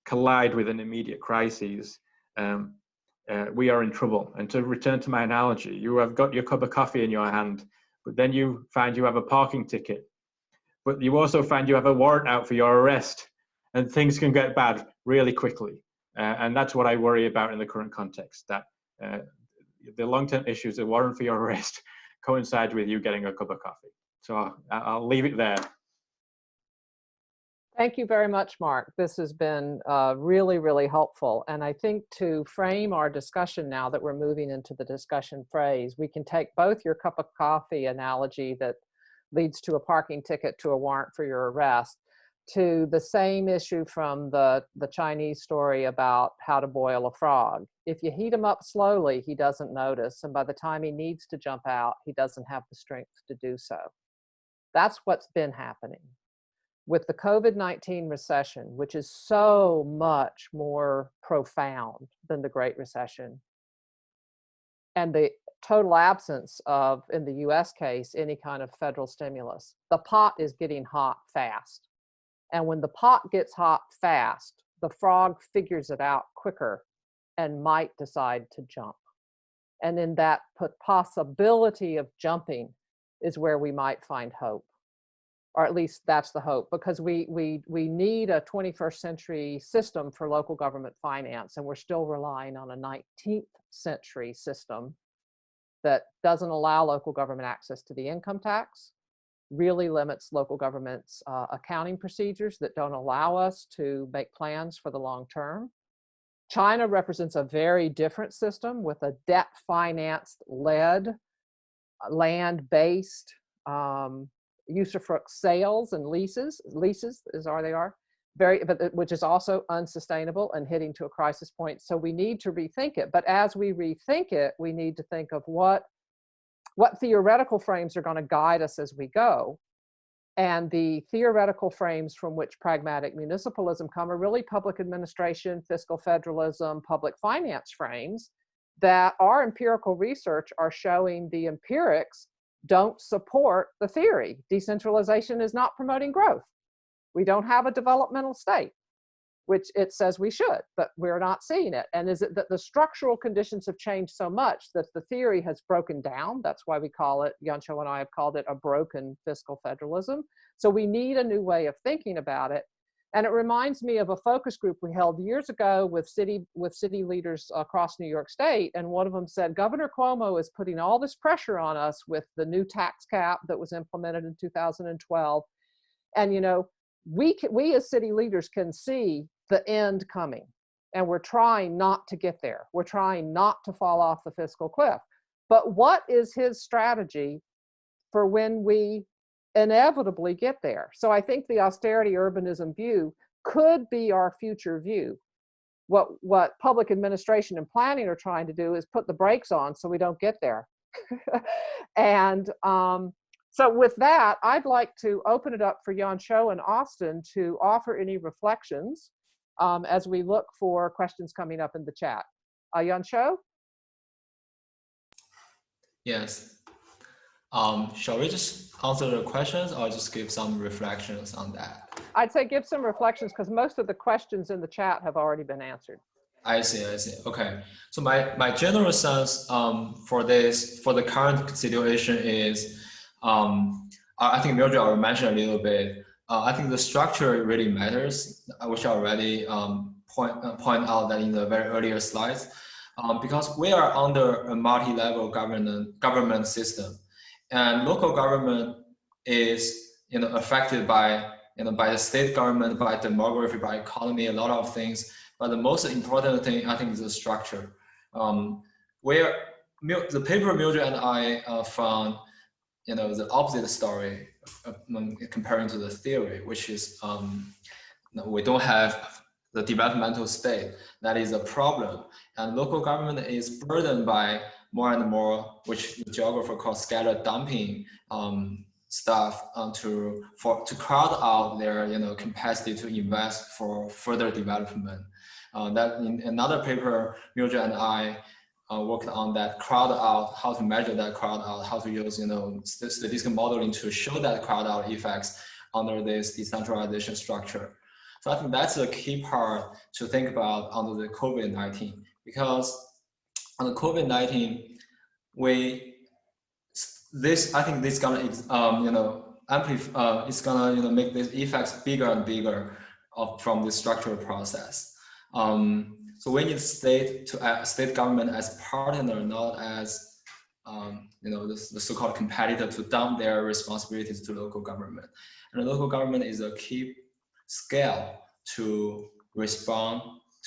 collide with an immediate crisis, we are in trouble. And to return to my analogy, you have got your cup of coffee in your hand, but then you find you have a parking ticket, but you also find you have a warrant out for your arrest, and things can get bad really quickly. And that's what I worry about in the current context, that the long-term issues, the warrant for your arrest, coincide with you getting a cup of coffee. So I'll leave it there. Thank you very much, Mark. This has been really, really helpful. And I think to frame our discussion now that we're moving into the discussion phase, we can take both your cup of coffee analogy that leads to a parking ticket to a warrant for your arrest, to the same issue from the Chinese story about how to boil a frog. If you heat him up slowly, he doesn't notice. And by the time he needs to jump out, he doesn't have the strength to do so. That's what's been happening. With the COVID-19 recession, which is so much more profound than the Great Recession, and the total absence of, in the US case, any kind of federal stimulus, the pot is getting hot fast. And when the pot gets hot fast, the frog figures it out quicker and might decide to jump. And in that possibility of jumping is where we might find hope. Or at least that's the hope, because we need a 21st century system for local government finance, and we're still relying on a 19th century system that doesn't allow local government access to the income tax, really limits local government's accounting procedures that don't allow us to make plans for the long term. China represents a very different system with a debt financed led, land-based, usufruct sales and leases which is also unsustainable and hitting to a crisis point. So we need to rethink it. But as we rethink it, we need to think of what theoretical frames are going to guide us as we go. And the theoretical frames from which pragmatic municipalism come are really public administration, fiscal federalism, public finance frames that our empirical research are showing the empirics don't support the theory. Decentralization is not promoting growth. We don't have a developmental state, which it says we should, but we're not seeing it. And is it that the structural conditions have changed so much that the theory has broken down? That's why we call it, Yancho and I have called it, a broken fiscal federalism. So we need a new way of thinking about it. And it reminds me of a focus group we held years ago with city leaders across New York State. And one of them said, Governor Cuomo is putting all this pressure on us with the new tax cap that was implemented in 2012. And, you know, we as city leaders can see the end coming. And we're trying not to get there. We're trying not to fall off the fiscal cliff. But what is his strategy for when we inevitably get there? So I think the austerity urbanism view could be our future view. What public administration and planning are trying to do is put the brakes on so we don't get there. And So with that, I'd like to open it up for Xu and Austin to offer any reflections as we look for questions coming up in the chat. Xu? Yes. Shall we just answer the questions or just give some reflections on that? I'd say give some reflections because most of the questions in the chat have already been answered. I see. Okay. So my general sense for the current situation is, I think Mildred already mentioned a little bit. I think the structure really matters, which I already point out that in the very earlier slides, because we are under a multi-level government system, and local government is affected by by the state government, by demography, by economy, a lot of things. But the most important thing, I think, is the structure. Where the paper Mildred and I found, the opposite story comparing to the theory, which is we don't have the developmental state. That is a problem, and local government is burdened by more and more, which the geographer calls scatter dumping stuff to crowd out their capacity to invest for further development. That in another paper, Mildred and I worked on that crowd out, how to measure that crowd out, how to use statistical modeling to show that crowd out effects under this decentralization structure. So I think that's a key part to think about under the COVID-19, because on the COVID-19, I think this gonna amplify, it's gonna make these effects bigger and bigger from the structural process. So we need state government as partner, not as the so-called competitor, to dump their responsibilities to local government. And the local government is a key scale to respond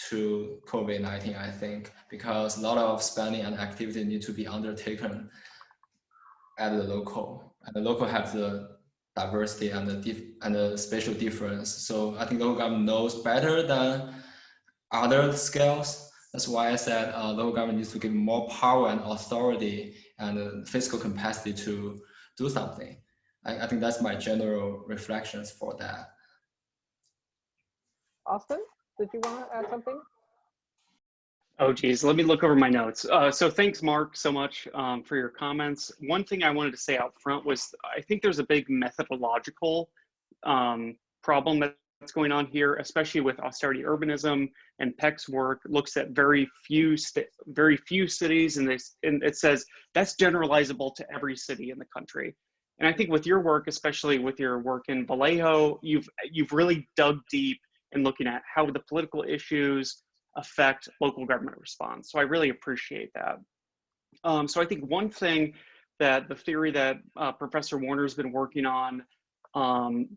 to COVID-19, I think, because a lot of spending and activity need to be undertaken at the local, and the local has the diversity and the spatial difference. So I think local government knows better than other scales. That's why I said local government needs to give more power and authority and fiscal capacity to do something. I think that's my general reflections for that. Austin, did you want to add something? Oh, geez, let me look over my notes. So thanks, Mark, so much for your comments. One thing I wanted to say out front was I think there's a big methodological problem that's going on here, especially with austerity urbanism, and Peck's work looks at very few cities, and it says that's generalizable to every city in the country. And I think with your work, especially with your work in Vallejo, you've really dug deep in looking at how the political issues affect local government response. So I really appreciate that. So I think one thing that the theory that Professor Warner's been working on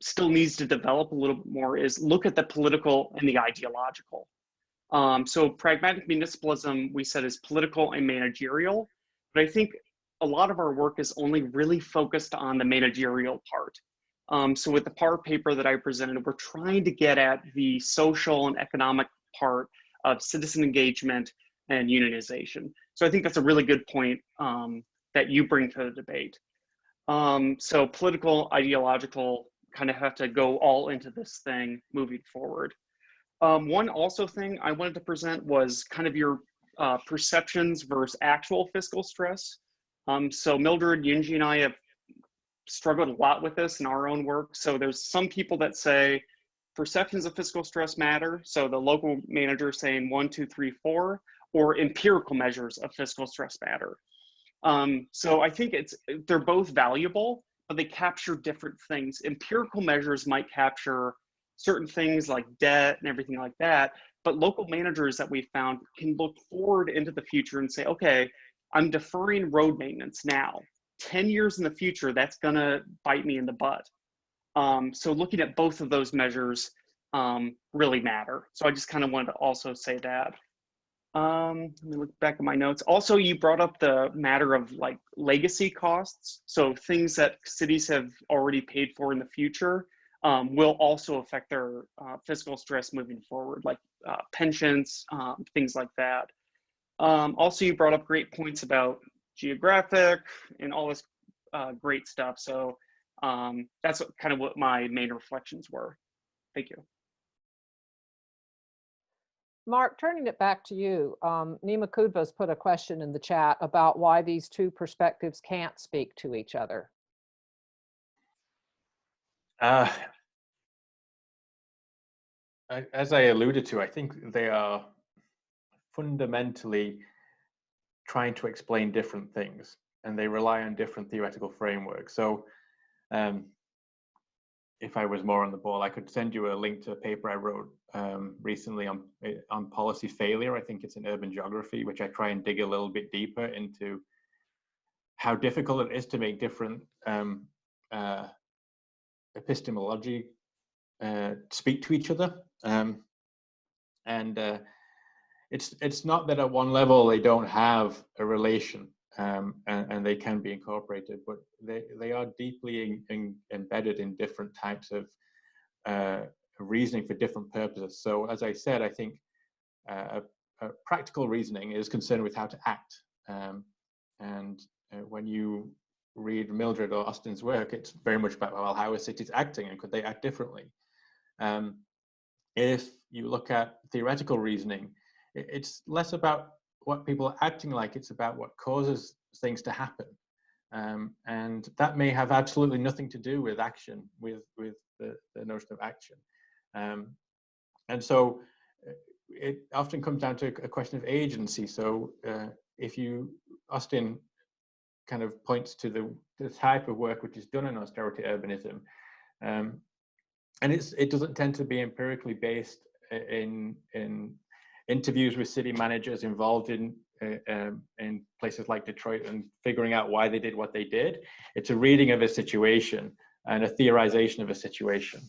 still needs to develop a little bit more is look at the political and the ideological. So pragmatic municipalism, we said, is political and managerial, but I think a lot of our work is only really focused on the managerial part. So with the PAR paper that I presented, we're trying to get at the social and economic part of citizen engagement and unionization. So I think that's a really good point that you bring to the debate. So political, ideological kind of have to go all into this thing moving forward. One also thing I wanted to present was kind of your perceptions versus actual fiscal stress. So Mildred, Yunji, and I have struggled a lot with this in our own work. So there's some people that say perceptions of fiscal stress matter. So the local manager saying 1, 2, 3, 4, or empirical measures of fiscal stress matter. So I think they're both valuable, but they capture different things. Empirical measures might capture certain things like debt and everything like that, but local managers that we found can look forward into the future and say, okay, I'm deferring road maintenance now. 10 years in the future, that's gonna bite me in the butt. So looking at both of those measures really matter. So I just kind of wanted to also say that. Let me look back at my notes. Also, you brought up the matter of like legacy costs. So things that cities have already paid for in the future will also affect their fiscal stress moving forward, like pensions, things like that. Also, you brought up great points about geographic and all this great stuff. So That's kind of what my main reflections were. Thank you. Mark, turning it back to you, Nima Kudva's put a question in the chat about why these two perspectives can't speak to each other. As I alluded to, I think they are fundamentally trying to explain different things, and they rely on different theoretical frameworks. So if I was more on the ball, I could send you a link to a paper I wrote recently on policy failure. I think it's in urban geography, which I try and dig a little bit deeper into how difficult it is to make different epistemology speak to each other. It's not that at one level they don't have a relation and they can be incorporated, but they are deeply embedded in different types of reasoning for different purposes. So as I said, I think practical reasoning is concerned with how to act. When you read Mildred or Austin's work, it's very much about, well, how are cities acting and could they act differently? If you look at theoretical reasoning, it's less about what people are acting like, it's about what causes things to happen. And that may have absolutely nothing to do with action, with the notion of action. And so it often comes down to a question of agency. So if Austin kind of points to the type of work which is done in austerity urbanism, and it doesn't tend to be empirically based in interviews with city managers involved in places like Detroit and figuring out why they did what they did. It's a reading of a situation and a theorization of a situation.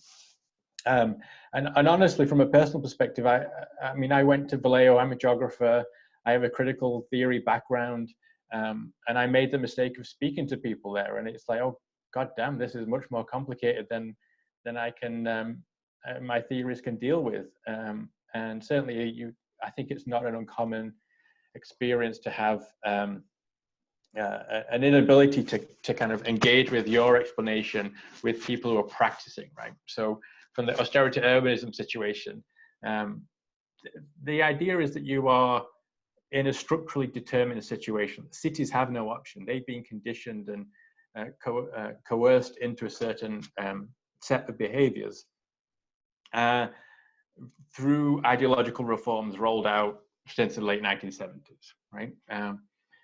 And honestly, from a personal perspective, I mean, I went to Vallejo, I'm a geographer, I have a critical theory background, and I made the mistake of speaking to people there, and it's like, oh, God damn, this is much more complicated than I can, my theories can deal with. And certainly I think it's not an uncommon experience to have an inability to kind of engage with your explanation with people who are practicing, right? So from the austerity urbanism situation, the idea is that you are in a structurally determined situation. Cities have no option. They've been conditioned and coerced into a certain set of behaviors through ideological reforms rolled out since the late 1970s, right?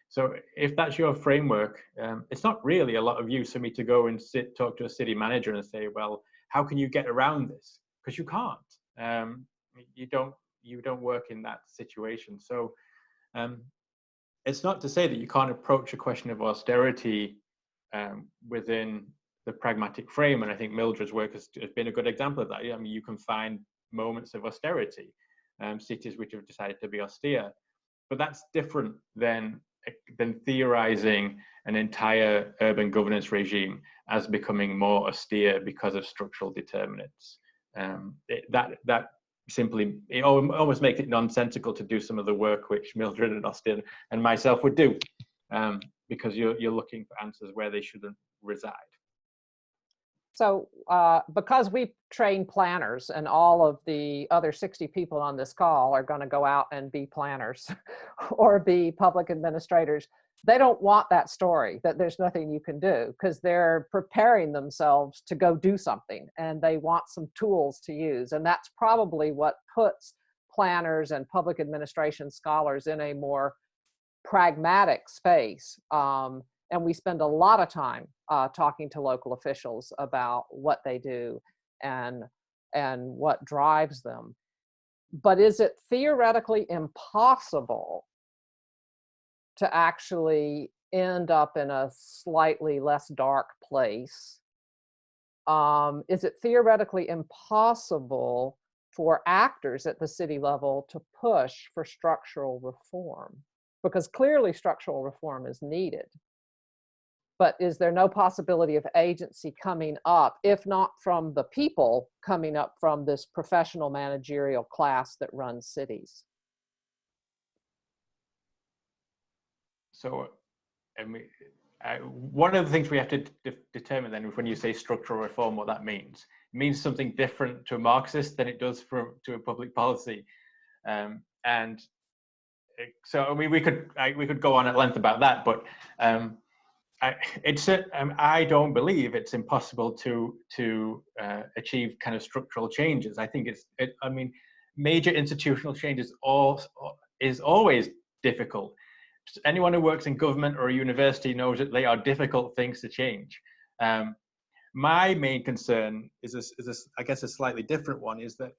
So if that's your framework, it's not really a lot of use for me to go and talk to a city manager and say, well, how can you get around this? Because you can't. You don't work in that situation. So it's not to say that you can't approach a question of austerity within the pragmatic frame, and I think Mildred's work has been a good example of that. I mean, you can find moments of austerity, cities which have decided to be austere, but that's different than theorizing an entire urban governance regime as becoming more austere because of structural determinants. That simply, it almost makes it nonsensical to do some of the work which Mildred and Austin and myself would do, because you're looking for answers where they shouldn't reside. So because we train planners and all of the other 60 people on this call are going to go out and be planners or be public administrators, they don't want that story that there's nothing you can do, because they're preparing themselves to go do something and they want some tools to use. And that's probably what puts planners and public administration scholars in a more pragmatic space. And we spend a lot of time talking to local officials about what they do and what drives them. But is it theoretically impossible to actually end up in a slightly less dark place? Is it theoretically impossible for actors at the city level to push for structural reform? Because clearly structural reform is needed. But is there no possibility of agency coming up, if not from the people, coming up from this professional managerial class that runs cities? So, I mean, one of the things we have to determine then, when you say structural reform, what that means. It means something different to a Marxist than it does to a public policy. And so, I mean, we could go on at length about that, but I don't believe it's impossible to achieve kind of structural changes. I think I mean, major institutional changes is always difficult. Anyone who works in government or a university knows that they are difficult things to change. My main concern is I guess a slightly different one, is that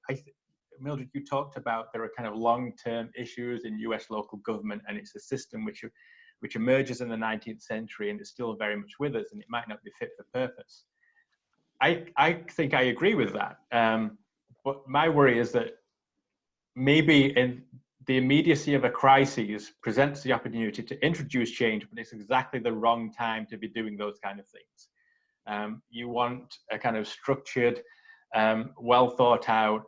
Mildred, you talked about there are kind of long-term issues in US local government, and it's a system which emerges in the 19th century and is still very much with us, and it might not be fit for purpose. I think I agree with that. But my worry is that maybe in the immediacy of a crisis presents the opportunity to introduce change, but it's exactly the wrong time to be doing those kind of things. You want a kind of structured, well thought out,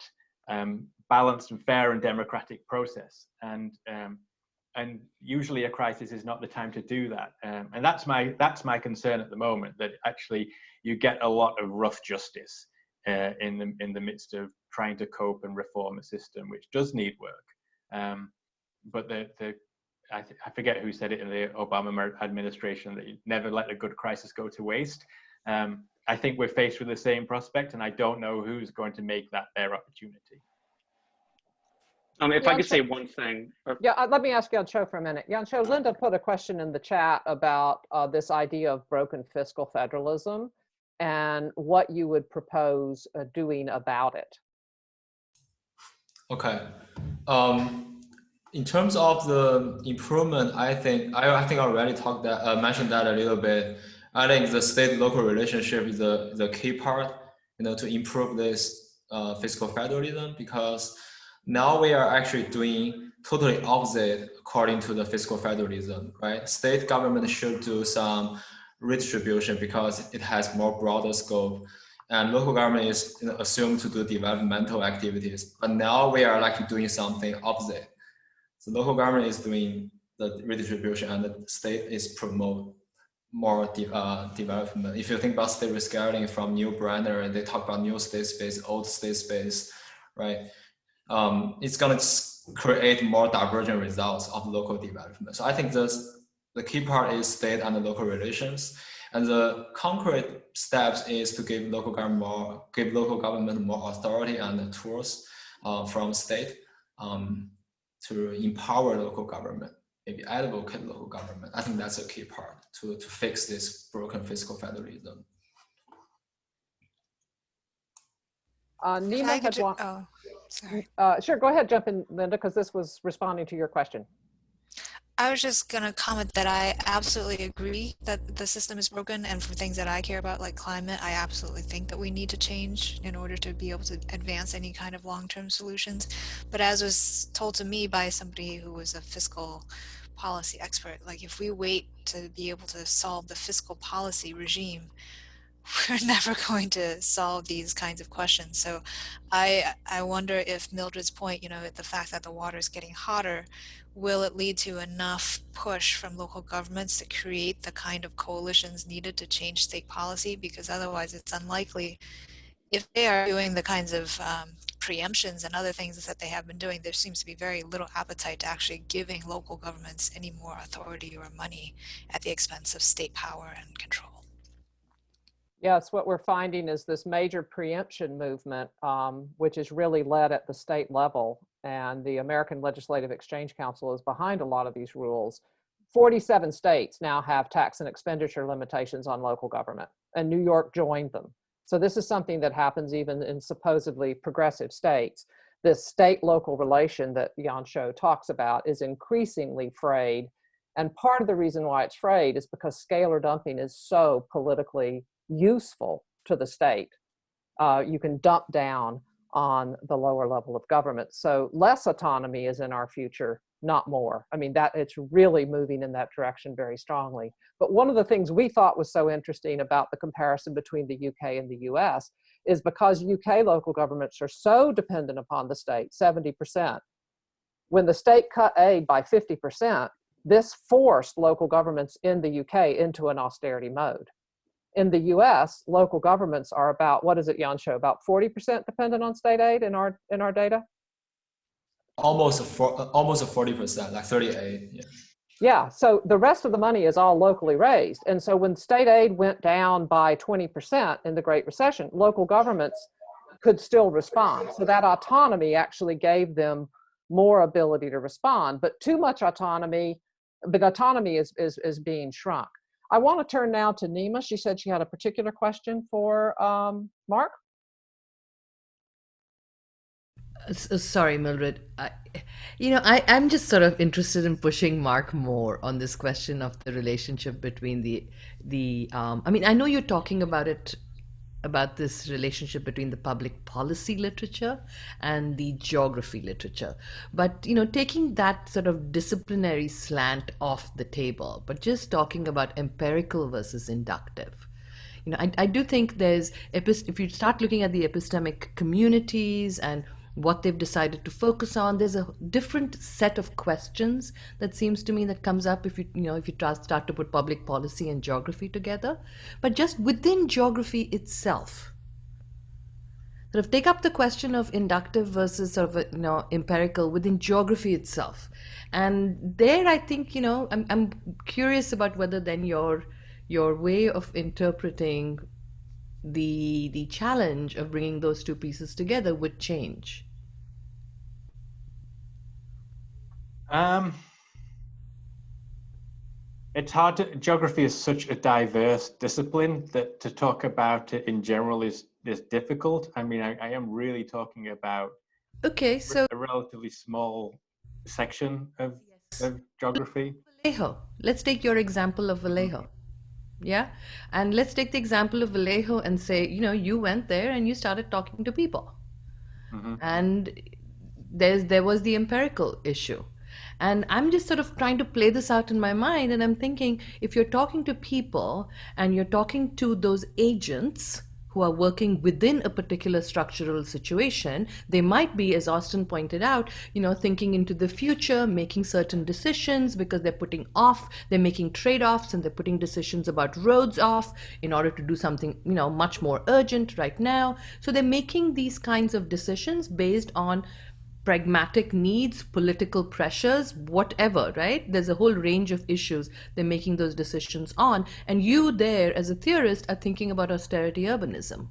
balanced and fair and democratic process. And usually a crisis is not the time to do that. And that's my concern at the moment, that actually you get a lot of rough justice in the midst of trying to cope and reform a system which does need work. But I forget who said it in the Obama administration, that you never let a good crisis go to waste. I think we're faced with the same prospect, and I don't know who's going to make that their opportunity. If I could say one thing. Yeah, let me ask Yan-Cho for a minute. Yan-Cho, Linda put a question in the chat about this idea of broken fiscal federalism and what you would propose doing about it. Okay. In terms of the improvement, I think I already mentioned that a little bit. I think the state-local relationship is the key part, to improve this fiscal federalism, because now we are actually doing totally opposite according to the fiscal federalism, right? State government should do some redistribution because it has more broader scope, and local government is assumed to do developmental activities. But now we are like doing something opposite. So local government is doing the redistribution, and the state is promote more development. If you think about state rescaling from Neil Brenner, they talk about new state space, old state space, right? It's going to create more divergent results of local development. So I think the key part is state and the local relations, and the concrete steps is to give local government more authority and the tools from state to empower local government, maybe advocate local government. I think that's a key part to fix this broken fiscal federalism. Nima had one. Oh, sorry. Sure, go ahead, jump in, Linda, because this was responding to your question. I was just going to comment that I absolutely agree that the system is broken, and for things that I care about, like climate, I absolutely think that we need to change in order to be able to advance any kind of long-term solutions. But as was told to me by somebody who was a fiscal policy expert, like if we wait to be able to solve the fiscal policy regime, we're never going to solve these kinds of questions. So I wonder if Mildred's point, the fact that the water is getting hotter, will it lead to enough push from local governments to create the kind of coalitions needed to change state policy? Because otherwise it's unlikely. If they are doing the kinds of preemptions and other things that they have been doing, there seems to be very little appetite to actually giving local governments any more authority or money at the expense of state power and control. Yes, what we're finding is this major preemption movement, which is really led at the state level, and the American Legislative Exchange Council is behind a lot of these rules. 47 states now have tax and expenditure limitations on local government, and New York joined them. So this is something that happens even in supposedly progressive states. This state-local relation that Yan-Cho talks about is increasingly frayed, and part of the reason why it's frayed is because scalar dumping is so politically useful to the state. You can dump down on the lower level of government. So less autonomy is in our future, not more. I mean, that it's really moving in that direction very strongly. But one of the things we thought was so interesting about the comparison between the UK and the US is because UK local governments are so dependent upon the state, 70%. When the state cut aid by 50%, This forced local governments in the UK into an austerity mode. In the US, local governments are about, what is it, Yansho, about 40% dependent on state aid in our data? Almost 40%, like 38. Yeah. Yeah, so the rest of the money is all locally raised. And so when state aid went down by 20% in the Great Recession, local governments could still respond. So that autonomy actually gave them more ability to respond. But too much autonomy, but autonomy is being shrunk. I want to turn now to Nima. She said she had a particular question for Mark. Sorry, Mildred. I'm just sort of interested in pushing Mark more on this question of the relationship between I know you're talking about this relationship between the public policy literature and the geography literature, but taking that sort of disciplinary slant off the table, but just talking about empirical versus inductive. I do think if you start looking at the epistemic communities and what they've decided to focus on, there's a different set of questions that seems to me that comes up if you start to put public policy and geography together. But just within geography itself, sort of take up the question of inductive versus sort of empirical within geography itself. And there I think I'm curious about whether then your way of interpreting the challenge of bringing those two pieces together would change. It's hard to, geography is such a diverse discipline that to talk about it in general is difficult. I mean, I am really talking about so a relatively small section of geography. Vallejo. Let's take your example of Vallejo. Yeah. And let's take the example of Vallejo and say, you went there and you started talking to people. Mm-hmm. And there was the empirical issue. And I'm just sort of trying to play this out in my mind. And I'm thinking, if you're talking to people and you're talking to those agents who are working within a particular structural situation, they might be, as Austin pointed out, thinking into the future, making certain decisions because they're making trade-offs and they're putting decisions about roads off in order to do something, much more urgent right now. So they're making these kinds of decisions based on pragmatic needs, political pressures, whatever, right? There's a whole range of issues they're making those decisions on. And you there, as a theorist, are thinking about austerity urbanism.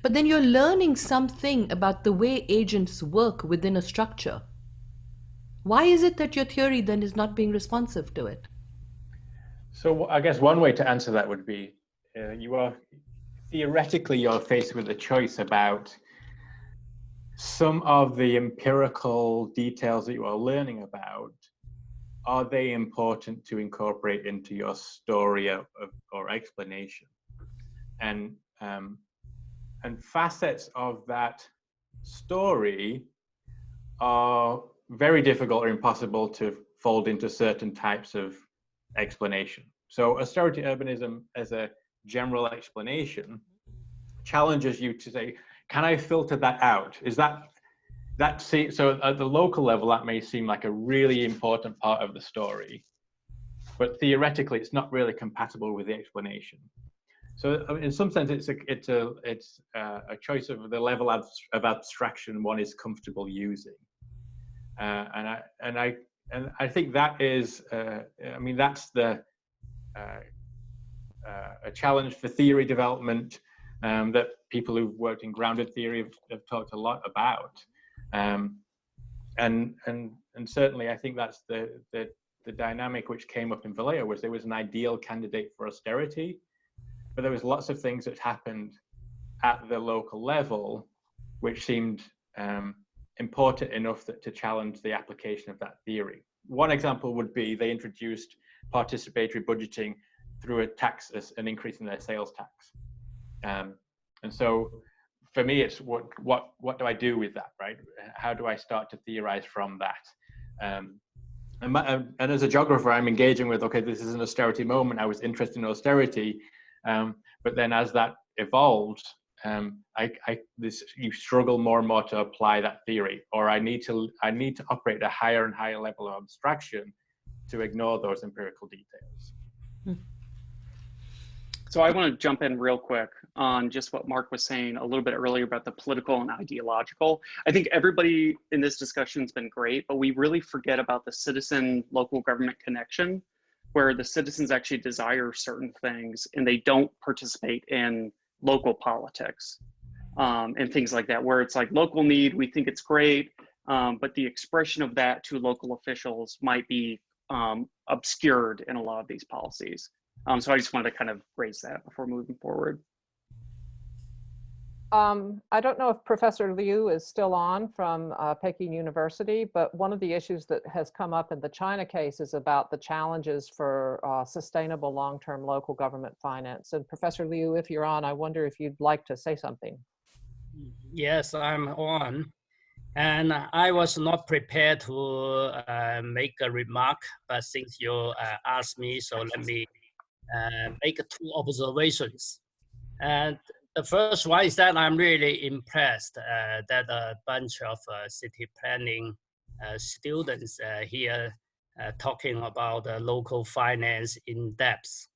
But then you're learning something about the way agents work within a structure. Why is it that your theory then is not being responsive to it? So I guess one way to answer that would be, theoretically, you're faced with a choice about some of the empirical details that you are learning about. Are they important to incorporate into your story or explanation? And facets of that story are very difficult or impossible to fold into certain types of explanation. So austerity urbanism as a general explanation challenges you to say, can I filter that out? Is so at the local level, that may seem like a really important part of the story, but theoretically, it's not really compatible with the explanation. So in some sense, it's a choice of the level of abstraction one is comfortable using, and I think that is, that's a challenge for theory development that people who've worked in grounded theory have talked a lot about. And certainly I think that's the dynamic which came up in Vallejo, was there was an ideal candidate for austerity, but there was lots of things that happened at the local level which seemed important enough to challenge the application of that theory. One example would be they introduced participatory budgeting through an increase in their sales tax. And so for me, it's what do I do with that, right? How do I start to theorize from that? And as a geographer, I'm engaging with, okay, this is an austerity moment. I was interested in austerity, but then as that evolved, you struggle more and more to apply that theory, or I need to operate at a higher and higher level of abstraction to ignore those empirical details. So I want to jump in real quick on just what Mark was saying a little bit earlier about the political and ideological. I think everybody in this discussion has been great, but we really forget about the citizen local government connection, where the citizens actually desire certain things and they don't participate in local politics and things like that, where it's like local need, we think it's great, but the expression of that to local officials might be obscured in a lot of these policies. So I just wanted to kind of raise that before moving forward. I don't know if Professor Liu is still on from Peking University, but one of the issues that has come up in the China case is about the challenges for sustainable long-term local government finance. And Professor Liu, if you're on, I wonder if you'd like to say something. Yes, I'm on. And I was not prepared to make a remark, but since you asked me, so let me make two observations. And the first one is that I'm really impressed that a bunch of city planning students here talking about local finance in depth.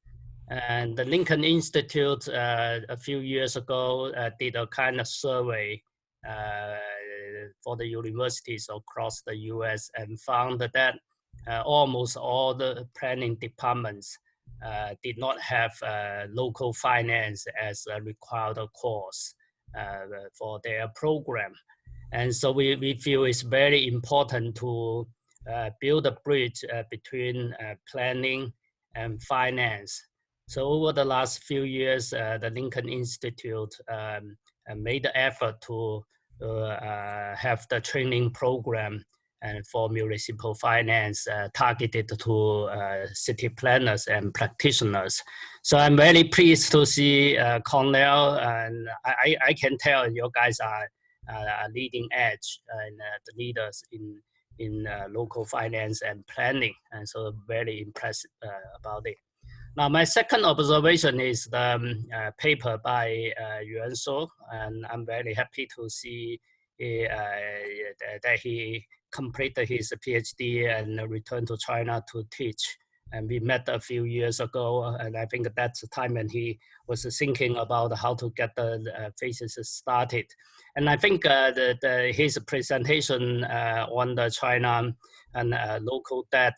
And the Lincoln Institute a few years ago did a kind of survey for the universities across the US and found that almost all the planning departments did not have local finance as a required course for their program. And so we feel it's very important to build a bridge between planning and finance. So over the last few years, the Lincoln Institute made the effort to have the training program and for municipal finance targeted to city planners and practitioners. So I'm very pleased to see Cornell, and I can tell you guys are leading edge and the leaders in local finance and planning, and so very impressed about it. Now, my second observation is the paper by Yuan Shou, and I'm very happy to see that he completed his PhD and returned to China to teach. And we met a few years ago, and I think that's the time when he was thinking about how to get the thesis started. And I think his presentation on the China and local debt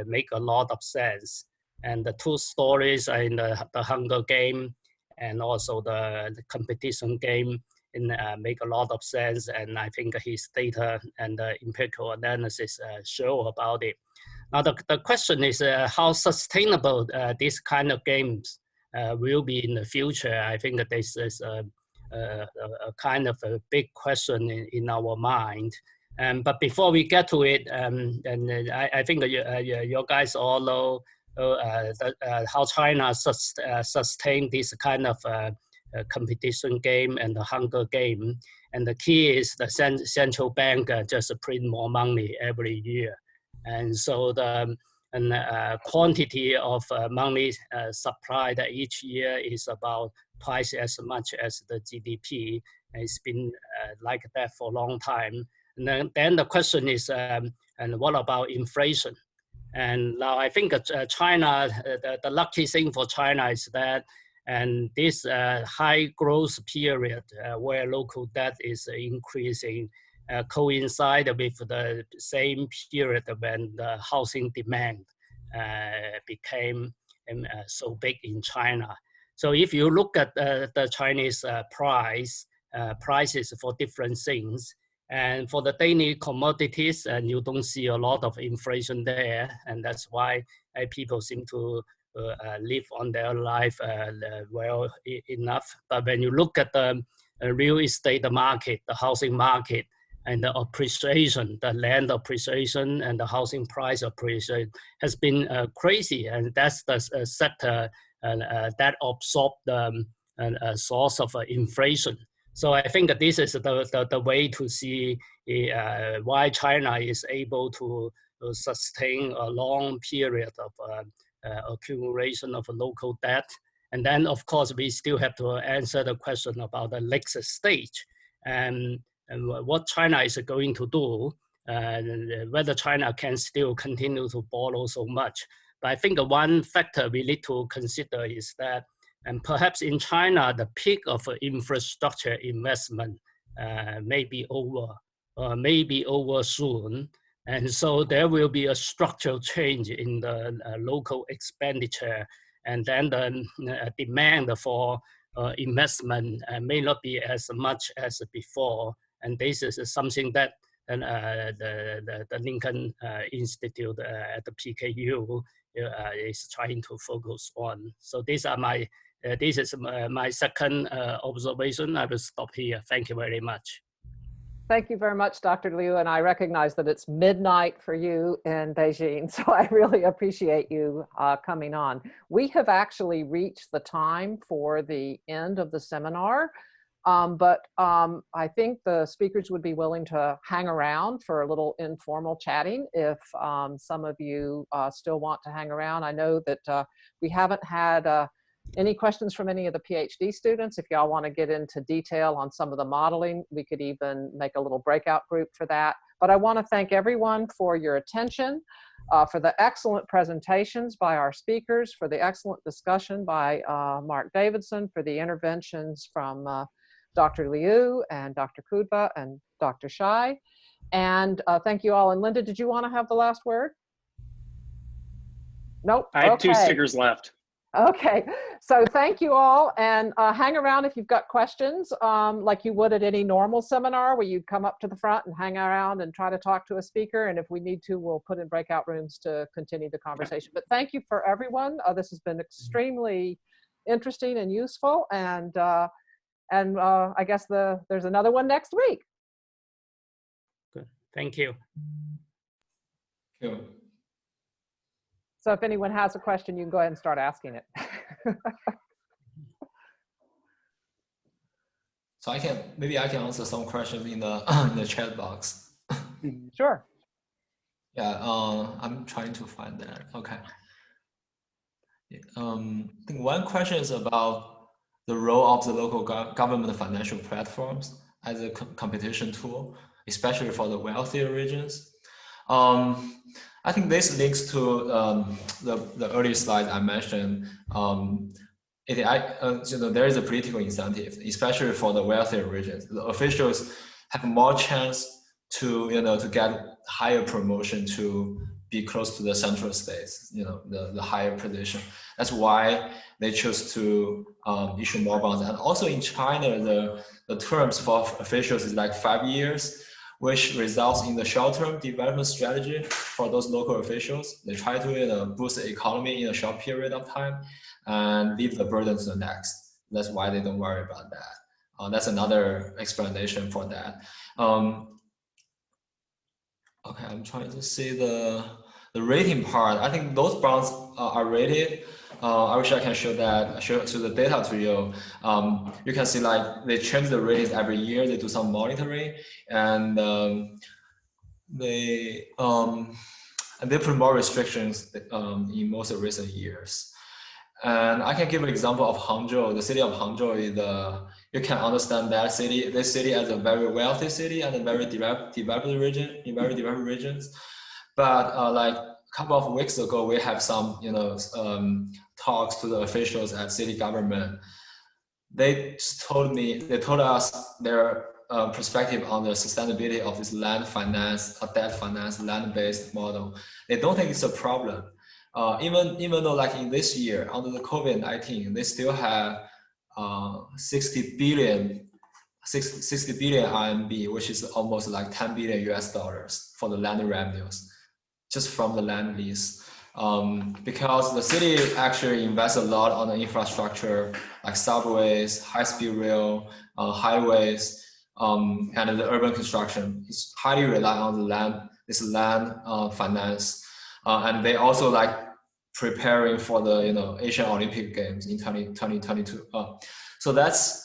make a lot of sense. And the two stories are in the Hunger Game and also the competition game make a lot of sense. And I think his data and the empirical analysis show about it. Now, the question is how sustainable these kind of games will be in the future. I think that this is a kind of a big question in our mind. But before we get to it, I think you guys all know how China sustained this kind of competition game and the Hunger Game. And the key is the central bank just print more money every year. And so the quantity of money supplied each year is about twice as much as the GDP. It's been like that for a long time. And then the question is, and what about inflation? And now I think China, the lucky thing for China is that, and this high growth period where local debt is increasing coincide with the same period when the housing demand became so big in China. So if you look at the Chinese prices for different things, and for the daily commodities, and you don't see a lot of inflation there, and that's why people seem to live on their life well enough. But when you look at the real estate market, the housing market, and the appreciation, the land appreciation and the housing price appreciation has been crazy, and that's the sector that absorbed the source of inflation. So I think that this is the way to see why China is able to sustain a long period of accumulation of local debt. And then, of course, we still have to answer the question about the next stage and what China is going to do. whether China can still continue to borrow so much. But I think the one factor we need to consider is that, and perhaps in China, the peak of infrastructure investment may be over soon. And so there will be a structural change in the local expenditure, and then the demand for investment may not be as much as before. And this is something that the Lincoln Institute at the PKU is trying to focus on. So these are this is my second observation. I will stop here. Thank you very much. Thank you very much, Dr. Liu, and I recognize that it's midnight for you in Beijing, so I really appreciate you coming on. We have actually reached the time for the end of the seminar, but I think the speakers would be willing to hang around for a little informal chatting if some of you still want to hang around. I know that we haven't had any questions from any of the PhD students. If y'all want to get into detail on some of the modeling, we could even make a little breakout group for that. But I want to thank everyone for your attention, for the excellent presentations by our speakers, for the excellent discussion by Mark Davidson, for the interventions from Dr. Liu and Dr. Kudva and Dr. Shai. And thank you all. And Linda, did you want to have the last word? Nope. I have 2 stickers left. Okay, so thank you all, and hang around if you've got questions, like you would at any normal seminar where you'd come up to the front and hang around and try to talk to a speaker, and if we need to, we'll put in breakout rooms to continue the conversation. But thank you for everyone. This has been extremely interesting and useful, and I guess there's another one next week. Good. Thank you. Thank you. So if anyone has a question, you can go ahead and start asking it. So maybe I can answer some questions in the in the chat box. Sure. Yeah, I'm trying to find that. Okay. I think one question is about the role of the local government financial platforms as a competition tool, especially for the wealthier regions. I think this links to the earlier slide I mentioned. There is a political incentive, especially for the wealthier regions. The officials have more chance to to get higher promotion, to be close to the central states, the higher position. That's why they chose to issue more bonds. And also in China, the terms for officials is like 5 years, which results in the short-term development strategy for those local officials. They try to boost the economy in a short period of time and leave the burden to the next. That's why they don't worry about that. That's another explanation for that. Okay, I'm trying to see the rating part. I think those bonds are rated. I wish I can show the data to you. You can see like they change the ratings every year. They do some monitoring, and they put more restrictions in most recent years. And I can give an example of Hangzhou. The city of Hangzhou is you can understand this city as a very wealthy city and a very developed region, in very developed regions. But like a couple of weeks ago, we have some talks to the officials at city government. They told us their perspective on the sustainability of this land finance, debt finance, land-based model. They don't think it's a problem. Even though like in this year, under the COVID-19, they still have 60 billion RMB, which is almost like $10 billion US for the land revenues, just from the land lease. Because the city actually invests a lot on the infrastructure, like subways, high-speed rail, highways, and the urban construction. It's highly reliant on the land finance. And they also like preparing for the Asian Olympic Games in 2022. So that's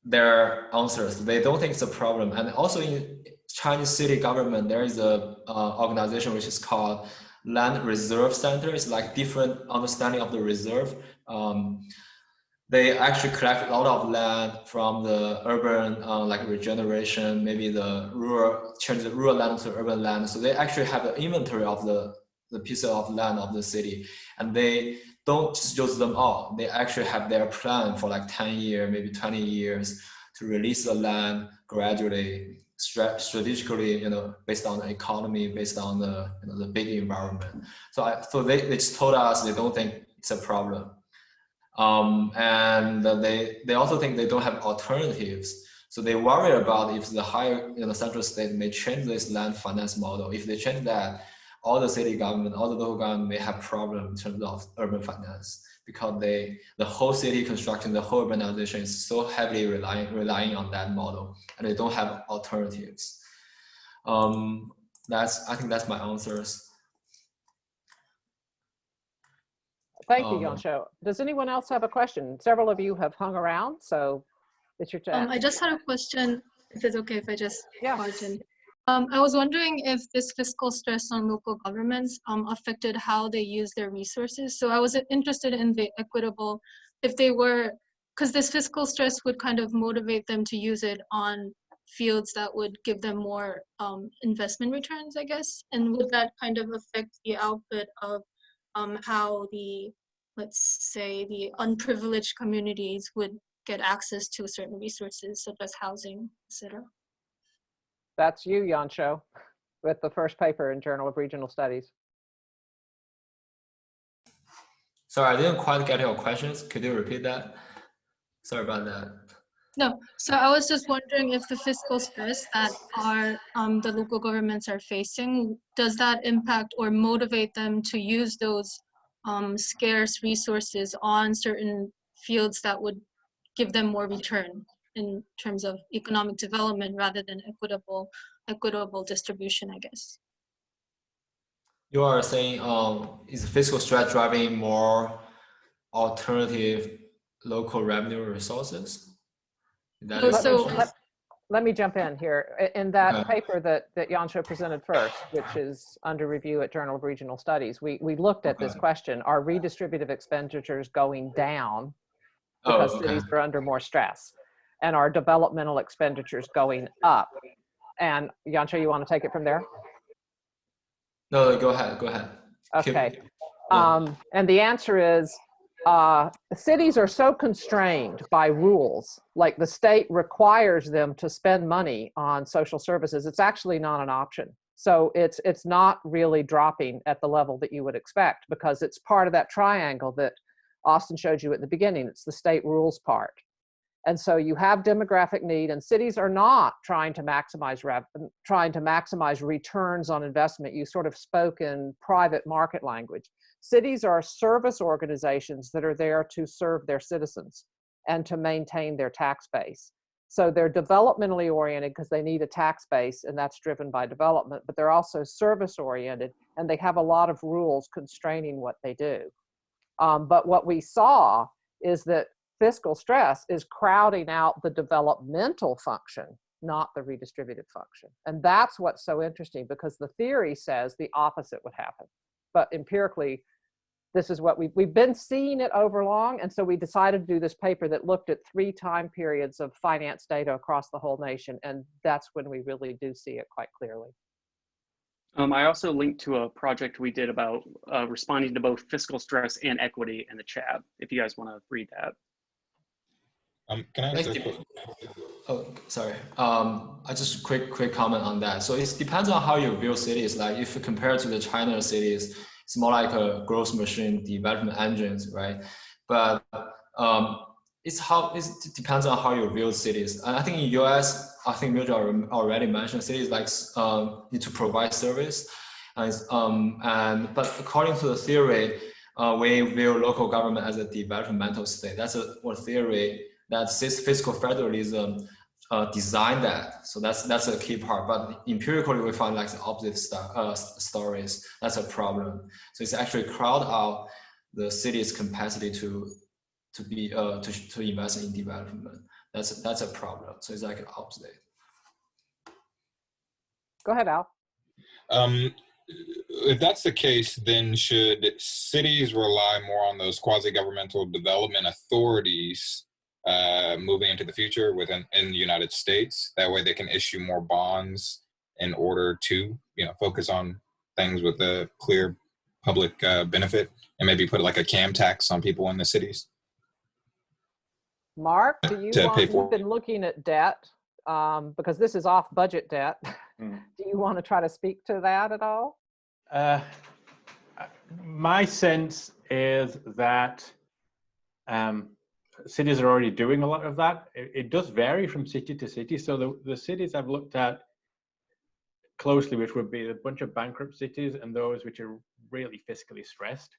their answers. They don't think it's a problem. And also in Chinese city government, there is a organization which is called Land Reserve Center. It's like different understanding of the reserve. they actually collect a lot of land from the urban, like regeneration, maybe the rural, change the rural land to urban land. So they actually have an inventory of the piece of land of the city, and they don't just use them all. They actually have their plan for like 10 years, maybe 20 years to release the land gradually, strategically, you know, based on the economy, based on the, you know, the big environment. So they just told us they don't think it's a problem. And they also think they don't have alternatives. So they worry about if the higher, you know, central state may change this land finance model. If they change that, all the city government, all the local government may have problems in terms of urban finance, because the whole city construction, the whole urbanization is so heavily relying on that model, and they don't have alternatives. I think that's my answers. Thank you, Yansho. Does anyone else have a question? Several of you have hung around, so it's your chance. I just had a question, if it's okay if I just barge in. Yeah. I was wondering if this fiscal stress on local governments affected how they use their resources. So I was interested in the equitable, if they were, because this fiscal stress would kind of motivate them to use it on fields that would give them more investment returns, I guess. And would that kind of affect the output of how the, let's say, the unprivileged communities would get access to certain resources such as housing, etc. That's you, Yansho, with the first paper in Journal of Regional Studies. Sorry, I didn't quite get your questions. Could you repeat that? Sorry about that. No, so I was just wondering if the fiscal stress that the local governments are facing, does that impact or motivate them to use those scarce resources on certain fields that would give them more return in terms of economic development rather than equitable distribution, I guess. You are saying, is fiscal stress driving more alternative local revenue resources? Let me jump in here. In that paper that Yansho presented first, which is under review at Journal of Regional Studies, we looked at this question: are redistributive expenditures going down because cities are under more stress? And are developmental expenditures going up? And Yansho, you want to take it from there? No, go ahead. Go ahead. Okay. And the answer is, cities are so constrained by rules, like the state requires them to spend money on social services. It's actually not an option. So it's not really dropping at the level that you would expect, because it's part of that triangle that Austin showed you at the beginning. It's the state rules part. And so you have demographic need, and cities are not trying to maximize returns on investment. You sort of spoke in private market language. Cities are service organizations that are there to serve their citizens and to maintain their tax base. So they're developmentally oriented because they need a tax base, and that's driven by development, but they're also service oriented, and they have a lot of rules constraining what they do. But what we saw is that fiscal stress is crowding out the developmental function, not the redistributive function. And that's what's so interesting, because the theory says the opposite would happen. But empirically, this is what we've been seeing it over long. And so we decided to do this paper that looked at 3 time periods of finance data across the whole nation. And that's when we really do see it quite clearly. I also linked to a project we did about responding to both fiscal stress and equity in the chat, if you guys want to read that. Can I ask Oh, sorry. I just quick comment on that. So it depends on how you view cities. Like if you compare to the China cities, it's more like a growth machine, development engines, right? But it depends on how you view cities. And I think in US, I think Mildred already mentioned, cities like need to provide service, but according to the theory, we view local government as a developmental state. That's one theory that fiscal federalism designed that. So that's a key part. But empirically, we find like the opposite stories. That's a problem. So it's actually crowd out the city's capacity to invest in development. That's a problem. So it's like an opposite. Go ahead, Al. if that's the case, then should cities rely more on those quasi-governmental development authorities moving into the future in the United States? That way they can issue more bonds in order to, focus on things with a clear public benefit, and maybe put like a CAM tax on people in the cities Mark, do you to pay want, you've for. been looking at debt, because this is off budget debt. Mm. Do you want to try to speak to that at all? My sense is that cities are already doing a lot of that. It does vary from city to city. So the cities I've looked at closely, which would be a bunch of bankrupt cities and those which are really fiscally stressed,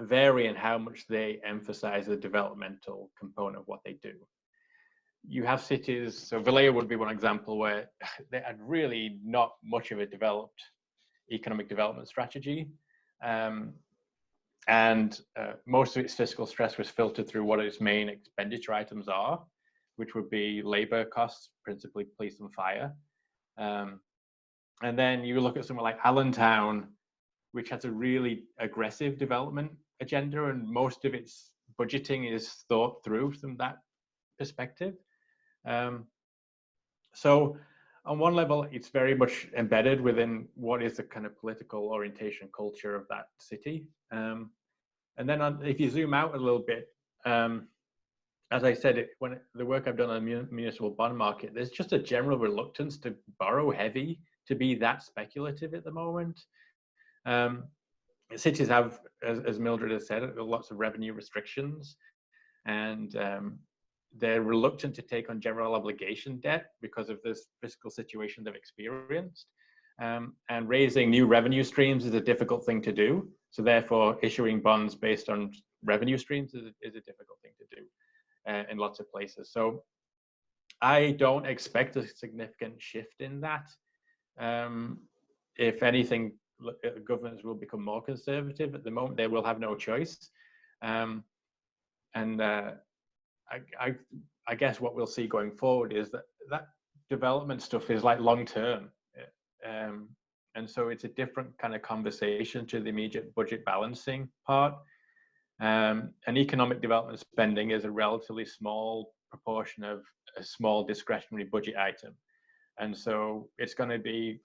vary in how much they emphasize the developmental component of what they do. You have cities, so Vallejo would be one example where they had really not much of a developed economic development strategy. And most of its fiscal stress was filtered through what its main expenditure items are, which would be labor costs, principally police and fire. And then you look at somewhere like Allentown, which has a really aggressive development agenda, and most of its budgeting is thought through from that perspective. So on one level, it's very much embedded within what is the kind of political orientation culture of that city. And then if you zoom out a little bit, as I said, when the work I've done on the municipal bond market, there's just a general reluctance to borrow heavy, to be that speculative at the moment. Cities have, as Mildred has said, lots of revenue restrictions, and they're reluctant to take on general obligation debt because of this fiscal situation they've experienced. And raising new revenue streams is a difficult thing to do. So therefore, issuing bonds based on revenue streams is a difficult thing to do in lots of places. So I don't expect a significant shift in that. If anything, governments will become more conservative. At the moment, they will have no choice. I guess what we'll see going forward is that development stuff is like long term. And so it's a different kind of conversation to the immediate budget balancing part. And economic development spending is a relatively small proportion of a small discretionary budget item. And so it's going to be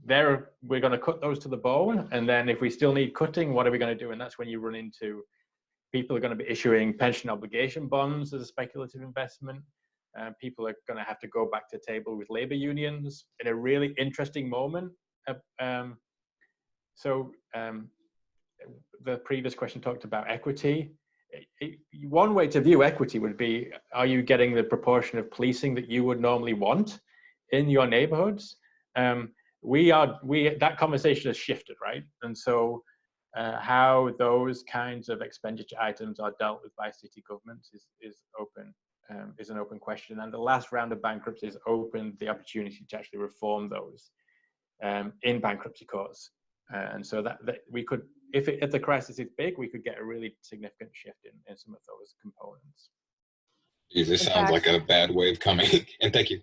there. We're going to cut those to the bone. And then if we still need cutting, what are we going to do? And that's when you run into people are going to be issuing pension obligation bonds as a speculative investment. People are going to have to go back to the table with labor unions in a really interesting moment. The previous question talked about equity. One way to view equity would be, are you getting the proportion of policing that you would normally want in your neighborhoods? That conversation has shifted, right? And so how those kinds of expenditure items are dealt with by city governments is an open question. And the last round of bankruptcies opened the opportunity to actually reform those in bankruptcy courts. And so that we could, if the crisis is big, we could get a really significant shift in some of those components. This sounds like a bad wave coming. And thank you.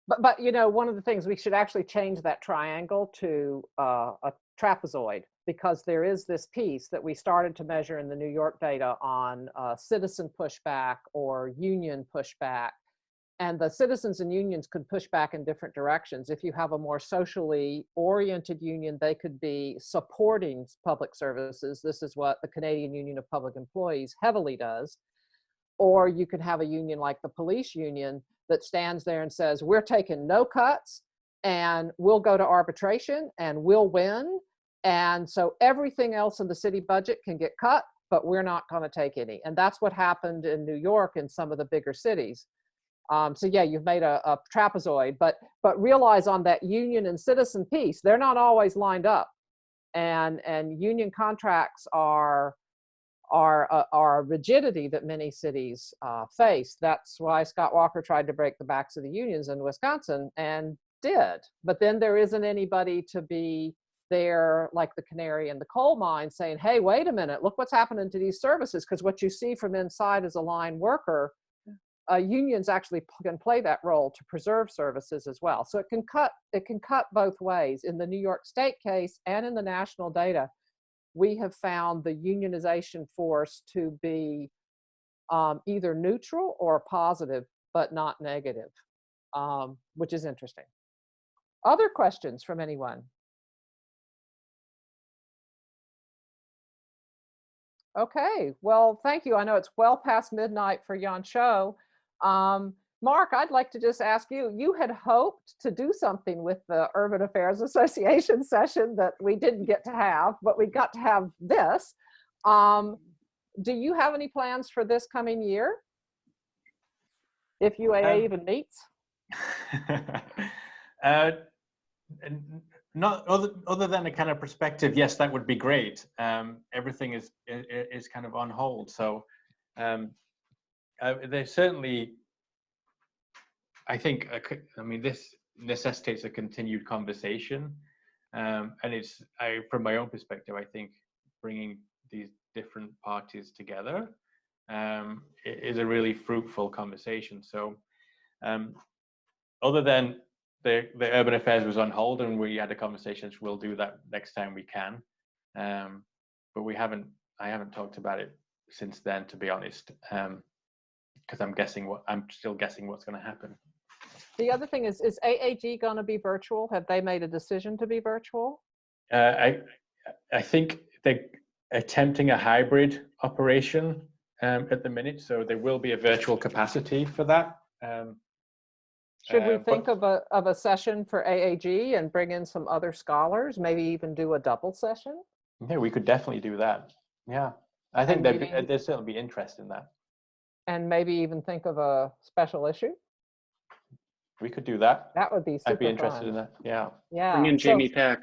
But one of the things, we should actually change that triangle to a trapezoid, because there is this piece that we started to measure in the New York data on citizen pushback or union pushback. And the citizens and unions could push back in different directions. If you have a more socially oriented union, they could be supporting public services. This is what the Canadian Union of Public Employees heavily does. Or you could have a union like the police union that stands there and says, we're taking no cuts and we'll go to arbitration and we'll win. And so everything else in the city budget can get cut, but we're not going to take any. And that's what happened in New York and some of the bigger cities. So yeah, you've made a trapezoid, but realize on that union and citizen piece, they're not always lined up. And union contracts are a rigidity that many cities face. That's why Scott Walker tried to break the backs of the unions in Wisconsin and did. But then there isn't anybody to be there like the canary in the coal mine saying, hey, wait a minute, look what's happening to these services. Because what you see from inside as a line worker, unions actually can play that role to preserve services as well. So it can cut both ways. In the New York State case and in the national data, we have found the unionization force to be either neutral or positive, but not negative, which is interesting. Other questions from anyone? Okay, well, thank you. I know it's well past midnight for Yancho. Mark, I'd like to just ask you, you had hoped to do something with the Urban Affairs Association session that we didn't get to have, but we got to have this. Do you have any plans for this coming year? If UAA even meets? Not other than a kind of perspective, yes, that would be great. Everything is kind of on hold, so there's certainly, I think, I mean, this necessitates a continued conversation, and it's, from my own perspective, I think bringing these different parties together is a really fruitful conversation. So other than the Urban Affairs was on hold and we had a conversation, we'll do that next time we can, but I haven't talked about it since then, to be honest, because I'm still guessing what's going to happen. The other thing is AAG going to be virtual? Have they made a decision to be virtual? I think they're attempting a hybrid operation at the minute, so there will be a virtual capacity for that. Should we think of a session for AAG and bring in some other scholars, maybe even do a double session? Yeah, we could definitely do that. Yeah, I think there'd certainly be interest in that. And maybe even think of a special issue? We could do that. That would be super I'd be interested fun. in that. Yeah. Yeah. Bring in Jamie Peck.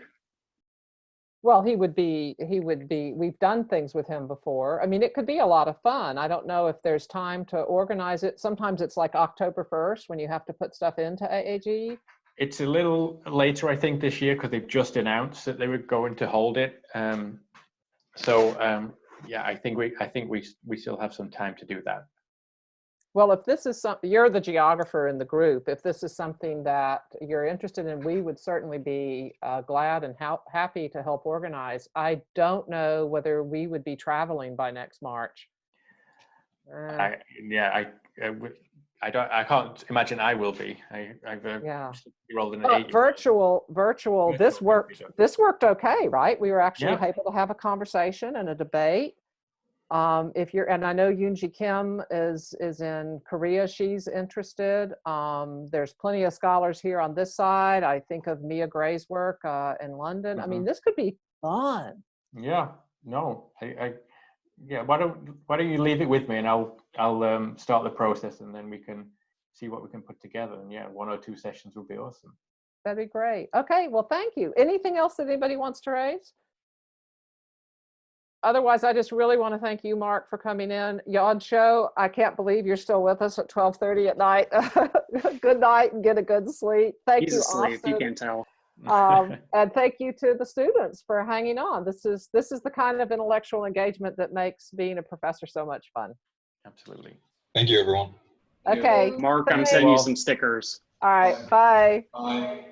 Well, he would be, we've done things with him before. I mean, it could be a lot of fun. I don't know if there's time to organize it. Sometimes it's like October 1st when you have to put stuff into AAG. It's a little later, I think, this year, because they've just announced that they were going to hold it. Yeah, I think we still have some time to do that. Well, if this is something, you're the geographer in the group, if this is something that you're interested in, we would certainly be glad and happy to help organize. I don't know whether we would be traveling by next March. I can't imagine I will be. I've rolled in an 8-year-old. Virtual. This worked okay, right? We were actually able to have a conversation and a debate. And I know Yoonji Kim is in Korea, she's interested. There's plenty of scholars here on this side. I think of Mia Gray's work in London. I mean, this could be fun. Yeah, no, yeah, why don't you leave it with me and I'll start the process and then we can see what we can put together. And yeah, 1 or 2 sessions would be awesome. That'd be great. Okay, well, thank you. Anything else that anybody wants to raise? Otherwise, I just really want to thank you, Mark, for coming in. Yancho, I can't believe you're still with us at 12:30 at night. Good night and get a good sleep. Thank you, asleep, Austin. you can't tell. And thank you to the students for hanging on. This is the kind of intellectual engagement that makes being a professor so much fun. Absolutely. Thank you, everyone. Okay. Mark, I'm sending you some stickers. All right. Bye. Bye.